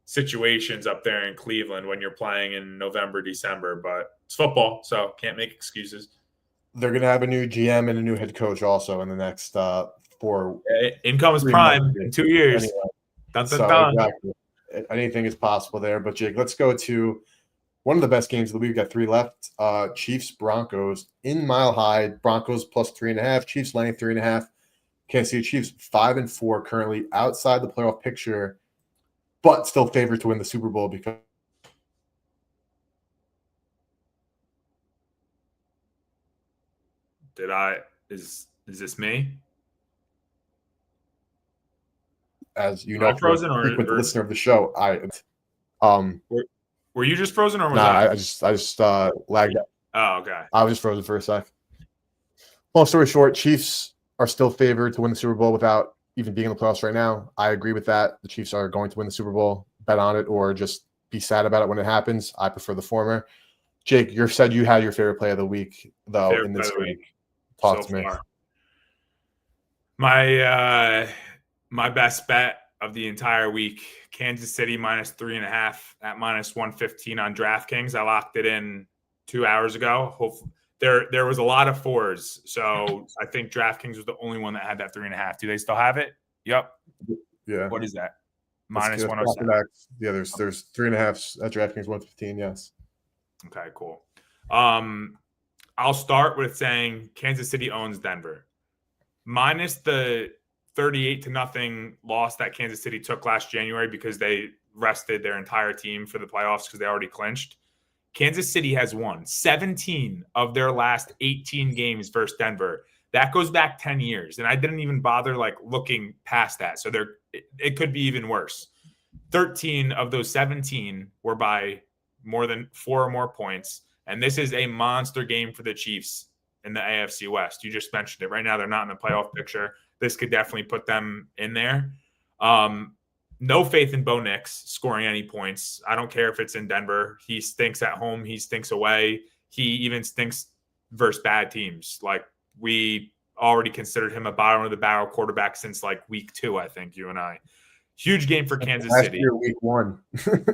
situations up there in Cleveland when you're playing in November, December. But it's football, so can't make excuses. They're going to have a new GM and a new head coach also in the next 4. Income is prime in 2 years. Anyway. Dun, dun, dun. Exactly. Anything is possible there. But, Jake, let's go to one of the best games of the week. We've got 3 left. Chiefs-Broncos in Mile High. Broncos plus 3.5. Chiefs laying 3.5. Kansas City Chiefs 5-4 currently outside the playoff picture, but still favored to win the Super Bowl because is this me? As you know, frozen or listener of the show, were you just frozen or was I just lagged out. Oh, okay. I was just frozen for a sec. Long story short, Chiefs are still favored to win the Super Bowl without even being in the playoffs right now. I agree with that. The Chiefs are going to win the Super Bowl. Bet on it or just be sad about it when it happens. I prefer the former. Jake, you said you had your favorite play of the week, though, in this week. Talk to me. My best bet of the entire week, Kansas City minus 3.5 at minus 115 on DraftKings. I locked it in 2 hours ago. Hopefully, there was a lot of 4s, so I think DraftKings was the only one that had that 3.5. Do they still have it? Yep. Yeah. What is that? Minus 107. Yeah, there's 3.5 at DraftKings 115. Yes. Okay, cool. I'll start with saying Kansas City owns Denver. Minus the 38-0 loss that Kansas City took last January because they rested their entire team for the playoffs because they already clinched. Kansas City has won 17 of their last 18 games versus Denver. That goes back 10 years. And I didn't even bother looking past that. So it could be even worse. 13 of those 17 were by more than 4 or more points. And this is a monster game for the Chiefs in the AFC West. You just mentioned it. Right now, they're not in the playoff picture. This could definitely put them in there. No faith in Bo Nix scoring any points. I don't care if it's in Denver. He stinks at home. He stinks away. He even stinks versus bad teams. We already considered him a bottom of the barrel quarterback since week 2, I think, you and I. Huge game for Kansas City. Last year, week 1.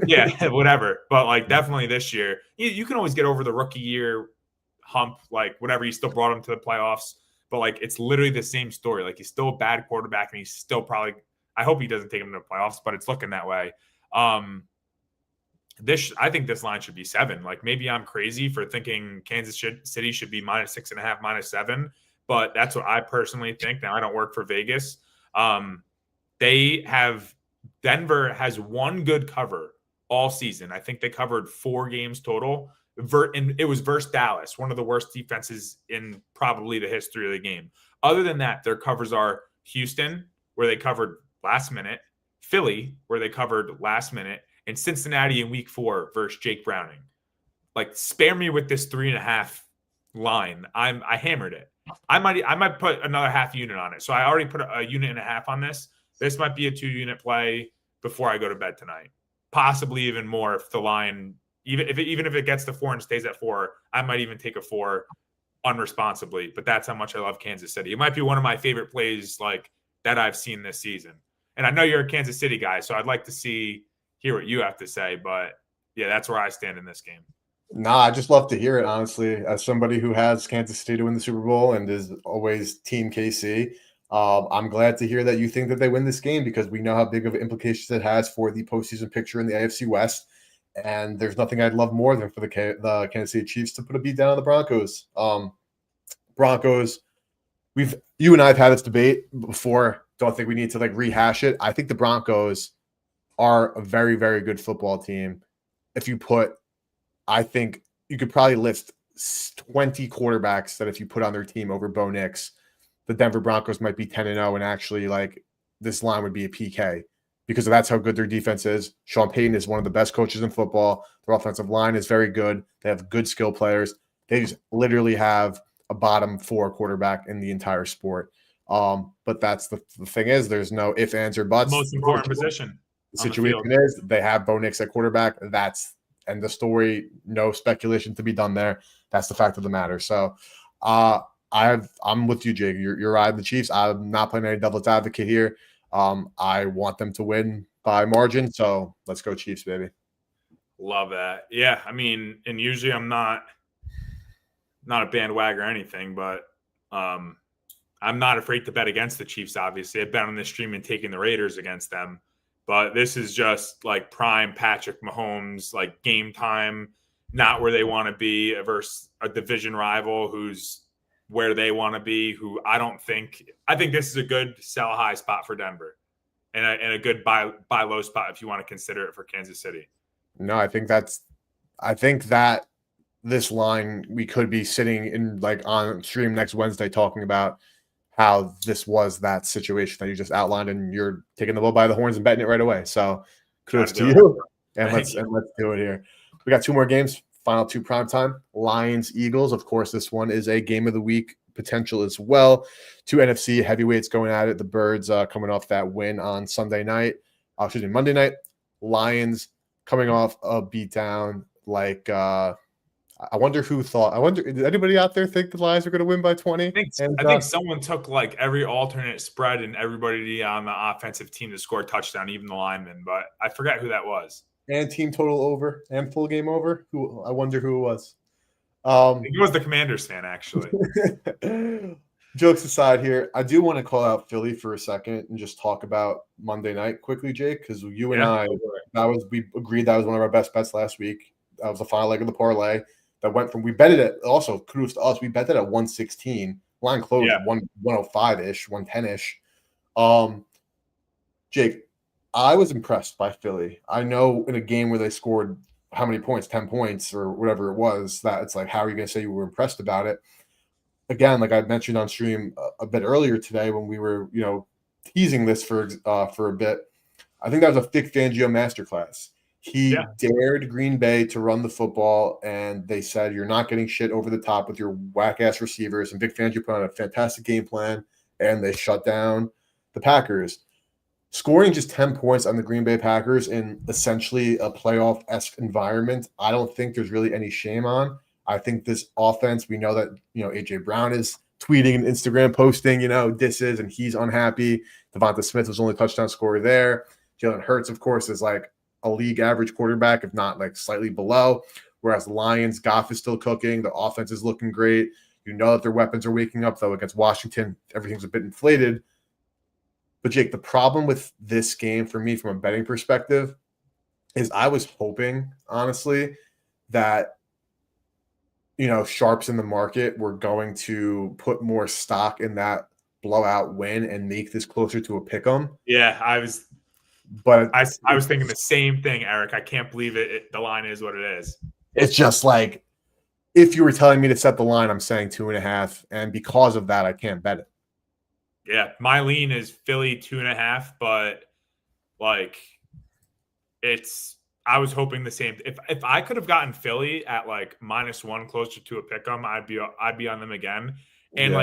Yeah, whatever. But definitely this year, you can always get over the rookie year hump, whatever. You still brought him to the playoffs, but it's literally the same story. He's still a bad quarterback, and he's still probably. I hope he doesn't take him to the playoffs, but it's looking that way. I think this line should be 7. Maybe I'm crazy for thinking Kansas City should be minus 6.5, minus 7, but that's what I personally think. Now I don't work for Vegas. Denver has one good cover all season. I think they covered 4 games total. And it was versus Dallas, one of the worst defenses in probably the history of the game. Other than that, their covers are Houston, where they covered last minute, Philly, where they covered last minute, and Cincinnati in week 4 versus Jake Browning. Spare me with this 3.5 line. I hammered it. I might put another half unit on it. So I already put a unit and a half on this. This might be a 2-unit play before I go to bed tonight. Possibly even more if the line, even if it gets to 4 and stays at 4, I might even take a 4 unresponsibly. But that's how much I love Kansas City. It might be one of my favorite plays that I've seen this season. And I know you're a Kansas City guy, so I'd like to hear what you have to say. But yeah, that's where I stand in this game. Nah, I just love to hear it, honestly. As somebody who has Kansas City to win the Super Bowl and is always Team KC, I'm glad to hear that you think that they win this game because we know how big of implications it has for the postseason picture in the AFC West. And there's nothing I'd love more than for the Kansas City Chiefs to put a beat down on the Broncos. Broncos, you and I have had this debate before. Don't think we need to rehash it. I think the Broncos are a very, very good football team. I think you could probably list 20 quarterbacks that if you put on their team over Bo Nix, the Denver Broncos might be 10-0 and actually like this line would be a PK because that's how good their defense is. Sean Payton is one of the best coaches in football. Their offensive line is very good. They have good skill players. They just literally have a bottom 4 quarterback in the entire sport. But that's the thing is there's no ifs, ands, or buts. Most important position. The situation is they have Bo Nix at quarterback. That's end the story. No speculation to be done there. That's the fact of the matter. So I'm with you, Jake. You're riding the Chiefs. I'm not playing any devil's advocate here. I want them to win by margin. So let's go Chiefs, baby. Love that. Yeah, I mean, and usually I'm not a bandwagon or anything, but I'm not afraid to bet against the Chiefs, obviously. I've been on this stream and taking the Raiders against them. But this is just like prime Patrick Mahomes, like game time, not where they want to be versus a division rival who's where they want to be, who I think this is a good sell high spot for Denver and a good buy low spot if you want to consider it for Kansas City. No, I think that this line we could be sitting in like on stream next Wednesday talking about how this was that situation that you just outlined, and you're taking the bull by the horns and betting it right away. So kudos to you. And let's do it here. We got 2 more games, final 2 primetime. Lions, Eagles. Of course, this one is a game of the week potential as well. 2 NFC heavyweights going at it. The Birds coming off that win on Monday night. Lions coming off a beatdown. Like I wonder did anybody out there think the Lions are going to win by 20? I think someone took like every alternate spread and everybody on the offensive team to score a touchdown, even the linemen, but I forgot who that was. And team total over and full game over. I wonder who it was. I think it was the Commanders fan, actually. Jokes aside here, I do want to call out Philly for a second and just talk about Monday night quickly, Jake, because you and I, we agreed that was one of our best bets last week. That was the final leg of the parlay. That went from we betted it. Also, kudos to us. We bet that at 116. Line closed 105-ish, 110-ish. Jake, I was impressed by Philly. I know in a game where they scored how many points, 10 points or whatever it was, that it's like, how are you going to say you were impressed about it? Again, like I mentioned on stream a bit earlier today when we were, teasing this for a bit. I think that was a Vic Fangio masterclass. He dared Green Bay to run the football, and they said, you're not getting shit over the top with your whack-ass receivers. And Vic Fangio put on a fantastic game plan, and they shut down the Packers. Scoring just 10 points on the Green Bay Packers in essentially a playoff-esque environment, I don't think there's really any shame on. I think this offense, we know that, A.J. Brown is tweeting and Instagram posting, disses, and he's unhappy. Devonta Smith was only touchdown scorer there. Jalen Hurts, of course, is like a league average quarterback, if not like slightly below. Whereas the Lions, Goff is still cooking. The offense is looking great. You know that their weapons are waking up, though. Against Washington, everything's a bit inflated. But, Jake, the problem with this game for me from a betting perspective is I was hoping, honestly, that, sharps in the market were going to put more stock in that blowout win and make this closer to a pick 'em. Yeah, I was thinking the same thing, Eric. I can't believe it. The line is what it is. It's just like, if you were telling me to set the line, I'm saying 2.5. And because of that, I can't bet it. Yeah. My lean is Philly 2.5, but I was hoping the same. If I could have gotten Philly at like -1 closer to a pick 'em, I'd be on them again. And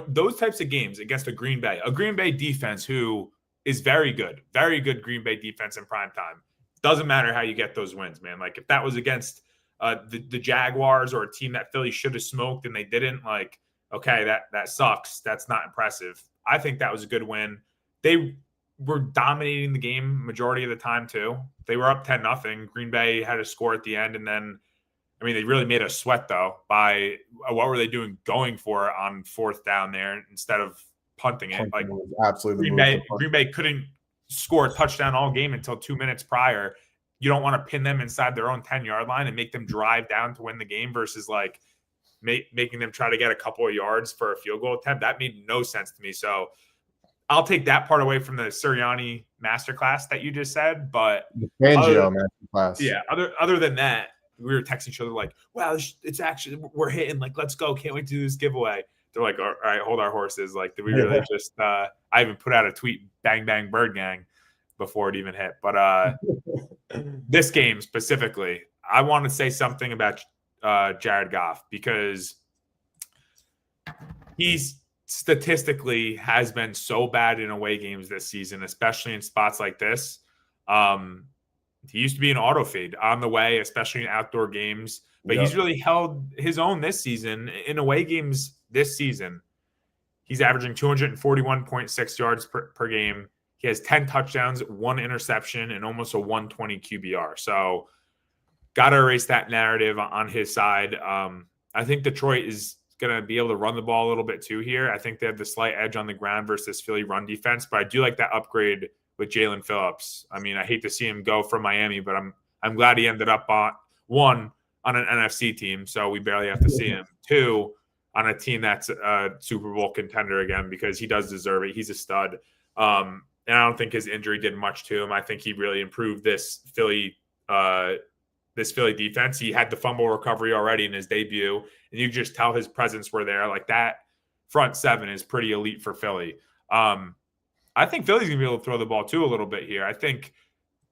those types of games against a Green Bay defense who is very good Green Bay defense in prime time. Doesn't matter how you get those wins, man. Like if that was against the Jaguars or a team that Philly should have smoked and they didn't, okay, that sucks. That's not impressive. I think that was a good win. They were dominating the game majority of the time too. They were up 10-0. Green Bay had a score at the end, and then they really made us sweat though by what were they doing going for it on 4th down there instead of punting it. Like absolutely, Green Bay couldn't score a touchdown all game until 2 minutes prior. You don't want to pin them inside their own 10-yard line and make them drive down to win the game versus making them try to get a couple of yards for a field goal attempt. That made no sense to me. So I'll take that part away from the Sirianni masterclass that you just said. But the Fangio masterclass. Yeah. Other than that, we were texting each other like, wow, it's actually, we're hitting, let's go. Can't wait to do this giveaway. they're like, all right, hold our horses. Like, did we really just? I even put out a tweet, "Bang bang bird gang," before it even hit. But this game specifically, I want to say something about Jared Goff because he's statistically has been so bad in away games this season, especially in spots like this. He used to be an auto fade on the way, especially in outdoor games, but he's really held his own this season in away games this season. He's averaging 241.6 yards per game. He has 10 touchdowns, 1 interception, and almost a 120 QBR. So got to erase that narrative on his side. I think Detroit is going to be able to run the ball a little bit too here. I think they have the slight edge on the ground versus Philly run defense, but I do like that upgrade with Jalen Phillips. I mean, I hate to see him go from Miami, but I'm glad he ended up on an NFC team, so we barely have to see him. 2, on a team that's a Super Bowl contender again, because he does deserve it. He's a stud. And I don't think his injury did much to him. I think he really improved this Philly defense. He had the fumble recovery already in his debut, and you just tell his presence were there. Like, that front 7 is pretty elite for Philly. I think Philly's going to be able to throw the ball too a little bit here. I think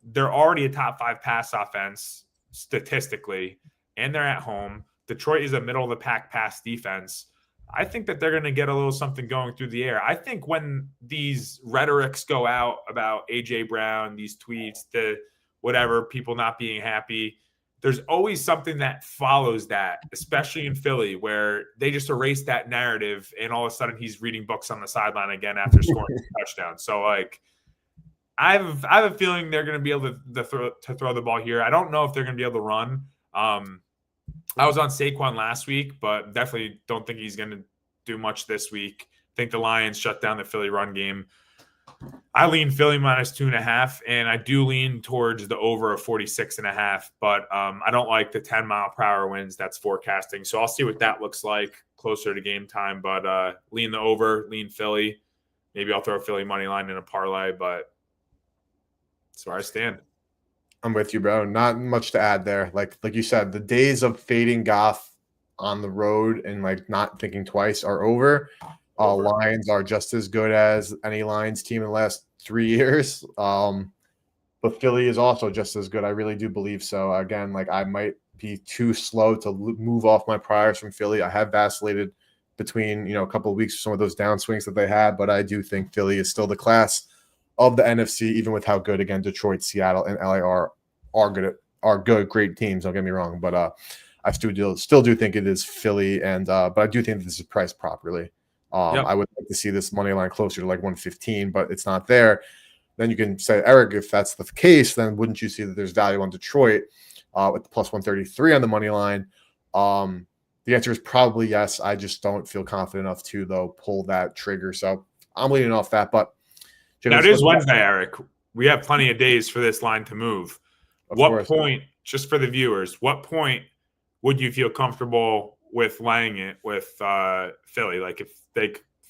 they're already a top 5 pass offense statistically, and they're at home. Detroit is a middle of the pack pass defense. I think that they're going to get a little something going through the air. I think when these rhetorics go out about A.J. Brown, these tweets, the whatever, people not being happy, there's always something that follows that, especially in Philly, where they just erase that narrative, and all of a sudden he's reading books on the sideline again after scoring a touchdown. So, like, I have a feeling they're going to be able to throw the ball here. I don't know if they're going to be able to run. I was on Saquon last week, but definitely don't think he's going to do much this week. I think the Lions shut down the Philly run game. I lean Philly -2.5, and I do lean towards the over of 46.5, but I don't like the 10-mile-per-hour winds that's forecasting. So I'll see what that looks like closer to game time, but lean the over, lean Philly. Maybe I'll throw a Philly money line in a parlay, but that's where I stand. I'm with you, bro. Not much to add there. Like you said, the days of fading Goff on the road and like not thinking twice are over. Lions are just as good as any Lions team in the last 3 years. But Philly is also just as good. I really do believe so. Again, like, I might be too slow to move off my priors from Philly. I have vacillated between, a couple of weeks for some of those downswings that they had, but I do think Philly is still the class of the NFC, even with how good, again, Detroit, Seattle, and LA are good, great teams. Don't get me wrong, but I still do think it is Philly, and but I do think that this is priced properly. I would like to see this money line closer to like 115, but it's not there. Then you can say, Eric, if that's the case, then wouldn't you see that there's value on Detroit with the plus 133 on the money line? The answer is probably yes. I just don't feel confident enough to, though, pull that trigger. So I'm leaning off that. But now it is Wednesday, Eric. We have plenty of days for this line to move. What point, just for the viewers, what point would you feel comfortable with laying it with Philly? Like, if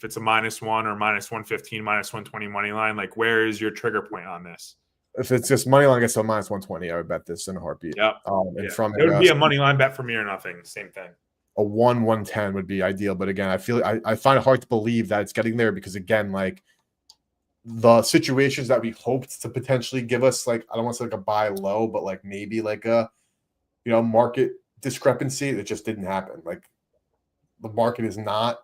it's a -1 or -115, -120 money line, like, where is your trigger point on this? If it's just money line against a -120, I would bet this in a heartbeat. Yep. And from it would be a money line bet for me or nothing. Same thing. A 110 would be ideal, but again, I find it hard to believe that it's getting there because, again, like, the situations that we hoped to potentially give us, like, I don't want to say like a buy low, but like maybe like a market discrepancy, it just didn't happen. Like, the market is not,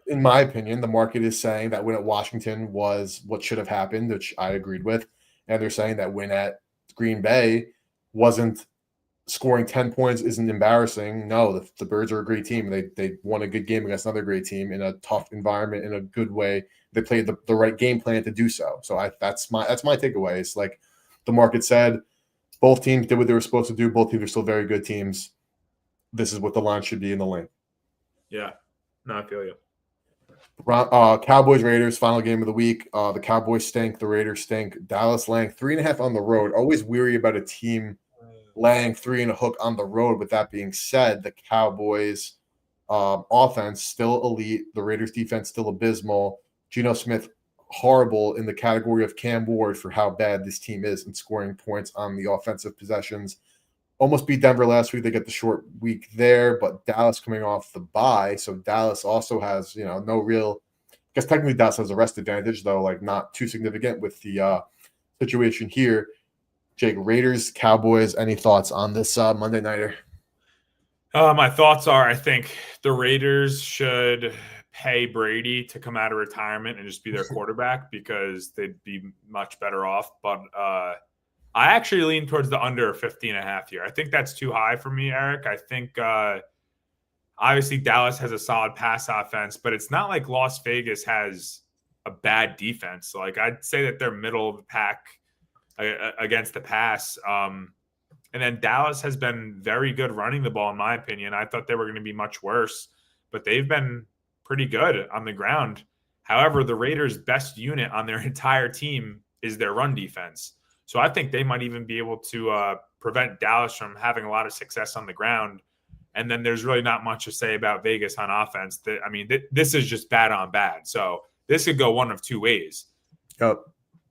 in my opinion, the market is saying that win at Washington was what should have happened, which I agreed with. And they're saying that win at Green Bay wasn't, scoring 10 points isn't embarrassing. No, the Birds are a great team. They won a good game against another great team in a tough environment in a good way. They played the right game plan to do so. So that's my takeaway. It's like the market said, both teams did what they were supposed to do. Both teams are still very good teams. This is what the line should be in the lane. Yeah. No, I feel you. Cowboys Raiders final game of the week. The Cowboys stink. The Raiders stink. Dallas laying 3.5 on the road. Always weary about a team laying 3 and a hook on the road. With that being said, the Cowboys offense still elite. The Raiders defense still abysmal. Geno Smith horrible in the category of Cam Ward for how bad this team is in scoring points on the offensive possessions. almost beat Denver last week. They get the short week there, but Dallas coming off the bye. So Dallas also has, no real, I guess technically Dallas has a rest advantage, though, like not too significant with the situation here. Jake, Raiders, Cowboys, any thoughts on this Monday nighter? My thoughts are, I think the Raiders should pay Brady to come out of retirement and just be their quarterback because they'd be much better off. But I actually lean towards the under 50.5 here. I think that's too high for me, Eric. I think obviously Dallas has a solid pass offense, but it's not like Las Vegas has a bad defense. So, like, I'd say that they're middle of the pack against the pass. And then Dallas has been very good running the ball, in my opinion. I thought they were going to be much worse, but they've been pretty good on the ground. However, the Raiders' best unit on their entire team is their run defense. So I think they might even be able to prevent Dallas from having a lot of success on the ground. And then there's really not much to say about Vegas on offense. This is just bad on bad. So this could go one of two ways. Yep.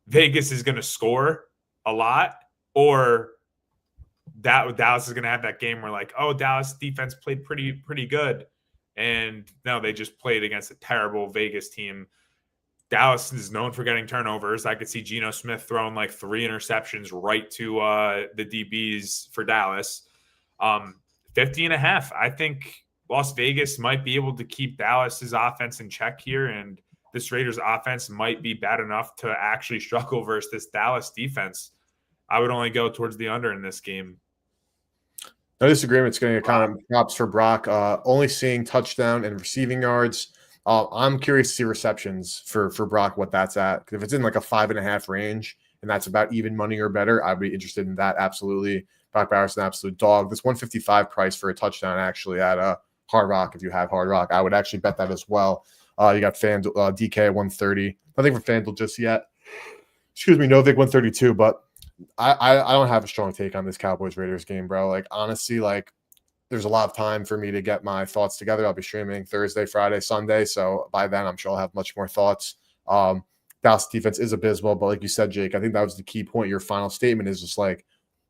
Vegas is going to score a lot, or Dallas is going to have that game where, like, oh, Dallas defense played pretty good. And no, they just played against a terrible Vegas team. Dallas is known for getting turnovers. I could see Geno Smith throwing like 3 interceptions right to the DBs for Dallas. 50.5. I think Las Vegas might be able to keep Dallas's offense in check here, and this Raiders offense might be bad enough to actually struggle versus this Dallas defense. I would only go towards the under in this game. No disagreement's getting a kind of props for Brock. Only seeing touchdown and receiving yards. I'm curious to see receptions for Brock, what that's at. Because if it's in like a 5.5 range and that's about even money or better, I'd be interested in that. Absolutely. Brock Bowers an absolute dog. This 155 price for a touchdown actually at Hard Rock, if you have Hard Rock, I would actually bet that as well. You got FanDuel, DK at 130. Nothing for FanDuel just yet. Excuse me, Novik 132, but I don't have a strong take on this Cowboys-Raiders game, bro. Like, honestly, like, there's a lot of time for me to get my thoughts together. I'll be streaming Thursday, Friday, Sunday. So by then, I'm sure I'll have much more thoughts. Dallas defense is abysmal, but like you said, Jake, I think that was the key point. Your final statement is just like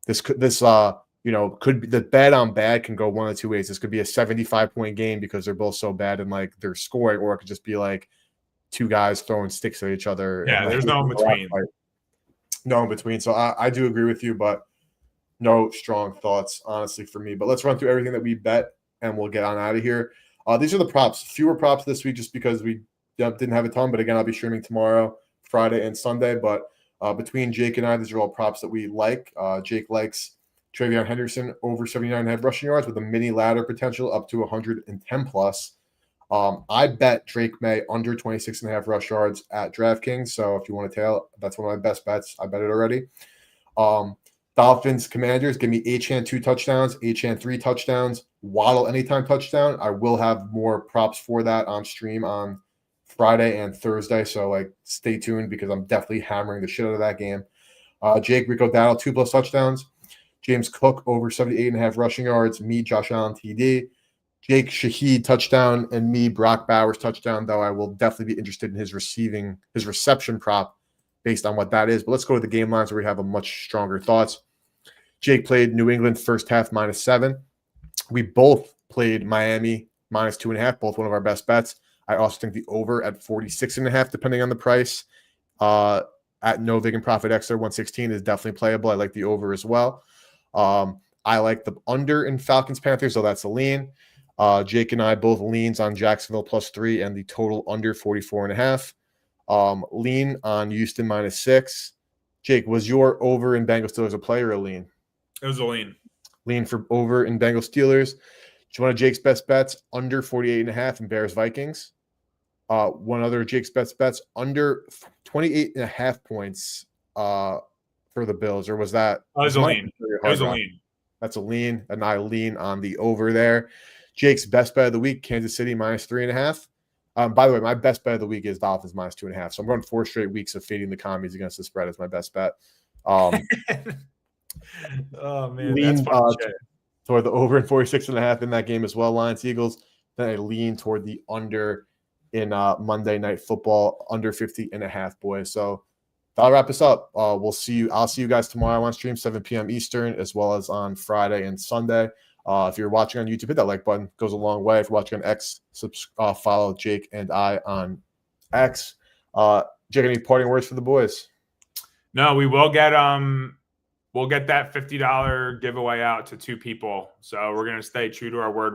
this could be the bad on bad can go one of two ways. This could be a 75-point game because they're both so bad and like they're scoring, or it could just be like two guys throwing sticks at each other. Yeah, there's no in between. No in between. So I do agree with you, but no strong thoughts, honestly, for me. But let's run through everything that we bet, and we'll get on out of here. These are the props. Fewer props this week just because we didn't have a ton. But again, I'll be streaming tomorrow, Friday, and Sunday. But between Jake and I, these are all props that we like. Jake likes Travion Henderson over 79.5 rushing yards with a mini ladder potential up to 110 plus. I bet Drake May under 26.5 rush yards at DraftKings. So if you want to tail, that's one of my best bets. I bet it already. Dolphins, Commanders, give me Achane 2 touchdowns, Achane 3 touchdowns, Waddle anytime touchdown. I will have more props for that on stream on Friday and Thursday. So like stay tuned because I'm definitely hammering the shit out of that game. Jake Rico Dowdle 2+ touchdowns. James Cook over 78.5 rushing yards. Me, Josh Allen TD. Jake Shaheed touchdown, and me, Brock Bowers touchdown, though I will definitely be interested in his reception prop based on what that is. But let's go to the game lines where we have a much stronger thoughts. Jake played New England first half -7. We both played Miami -2.5, both one of our best bets. I also think the over at 46.5, depending on the price. At Novik and Profit Extra 116 is definitely playable. I like the over as well. I like the under in Falcons Panthers, so that's a lean. Jake and I both leans on Jacksonville +3 and the total under 44.5. Lean on Houston -6. Jake, was your over in Bengals Steelers a play or a lean? It was a lean. Lean for over in Bengals Steelers. Do you want Jake's best bets? Under 48.5 in Bears Vikings. One other Jake's best bets under 28.5 points for the Bills, or was that? It was a lean. It was a lean. That's a lean, and I lean on the over there. Jake's best bet of the week, Kansas City -3.5. By the way, my best bet of the week is Dolphins -2.5. So I'm going 4 straight weeks of fading the commies against the spread as my best bet. Oh man, lean, that's fun toward the over in 46.5 in that game as well. Lions Eagles. Then I lean toward the under in Monday Night Football under 50.5, boys. So that'll wrap us up. I'll see you guys tomorrow on stream, 7 p.m. Eastern, as well as on Friday and Sunday. If you're watching on YouTube, hit that like button. Goes a long way. If you're watching on X, follow Jake and I on X. Jake, any parting words for the boys? No, we will get we'll get that $50 giveaway out to 2 people. So we're gonna stay true to our word.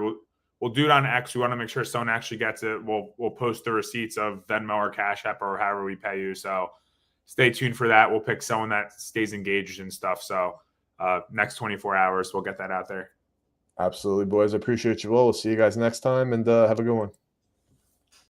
We'll do it on X. We want to make sure someone actually gets it. We'll post the receipts of Venmo or Cash App or however we pay you. So stay tuned for that. We'll pick someone that stays engaged and stuff. So next 24 hours, we'll get that out there. Absolutely, boys. I appreciate you all. We'll see you guys next time, and have a good one.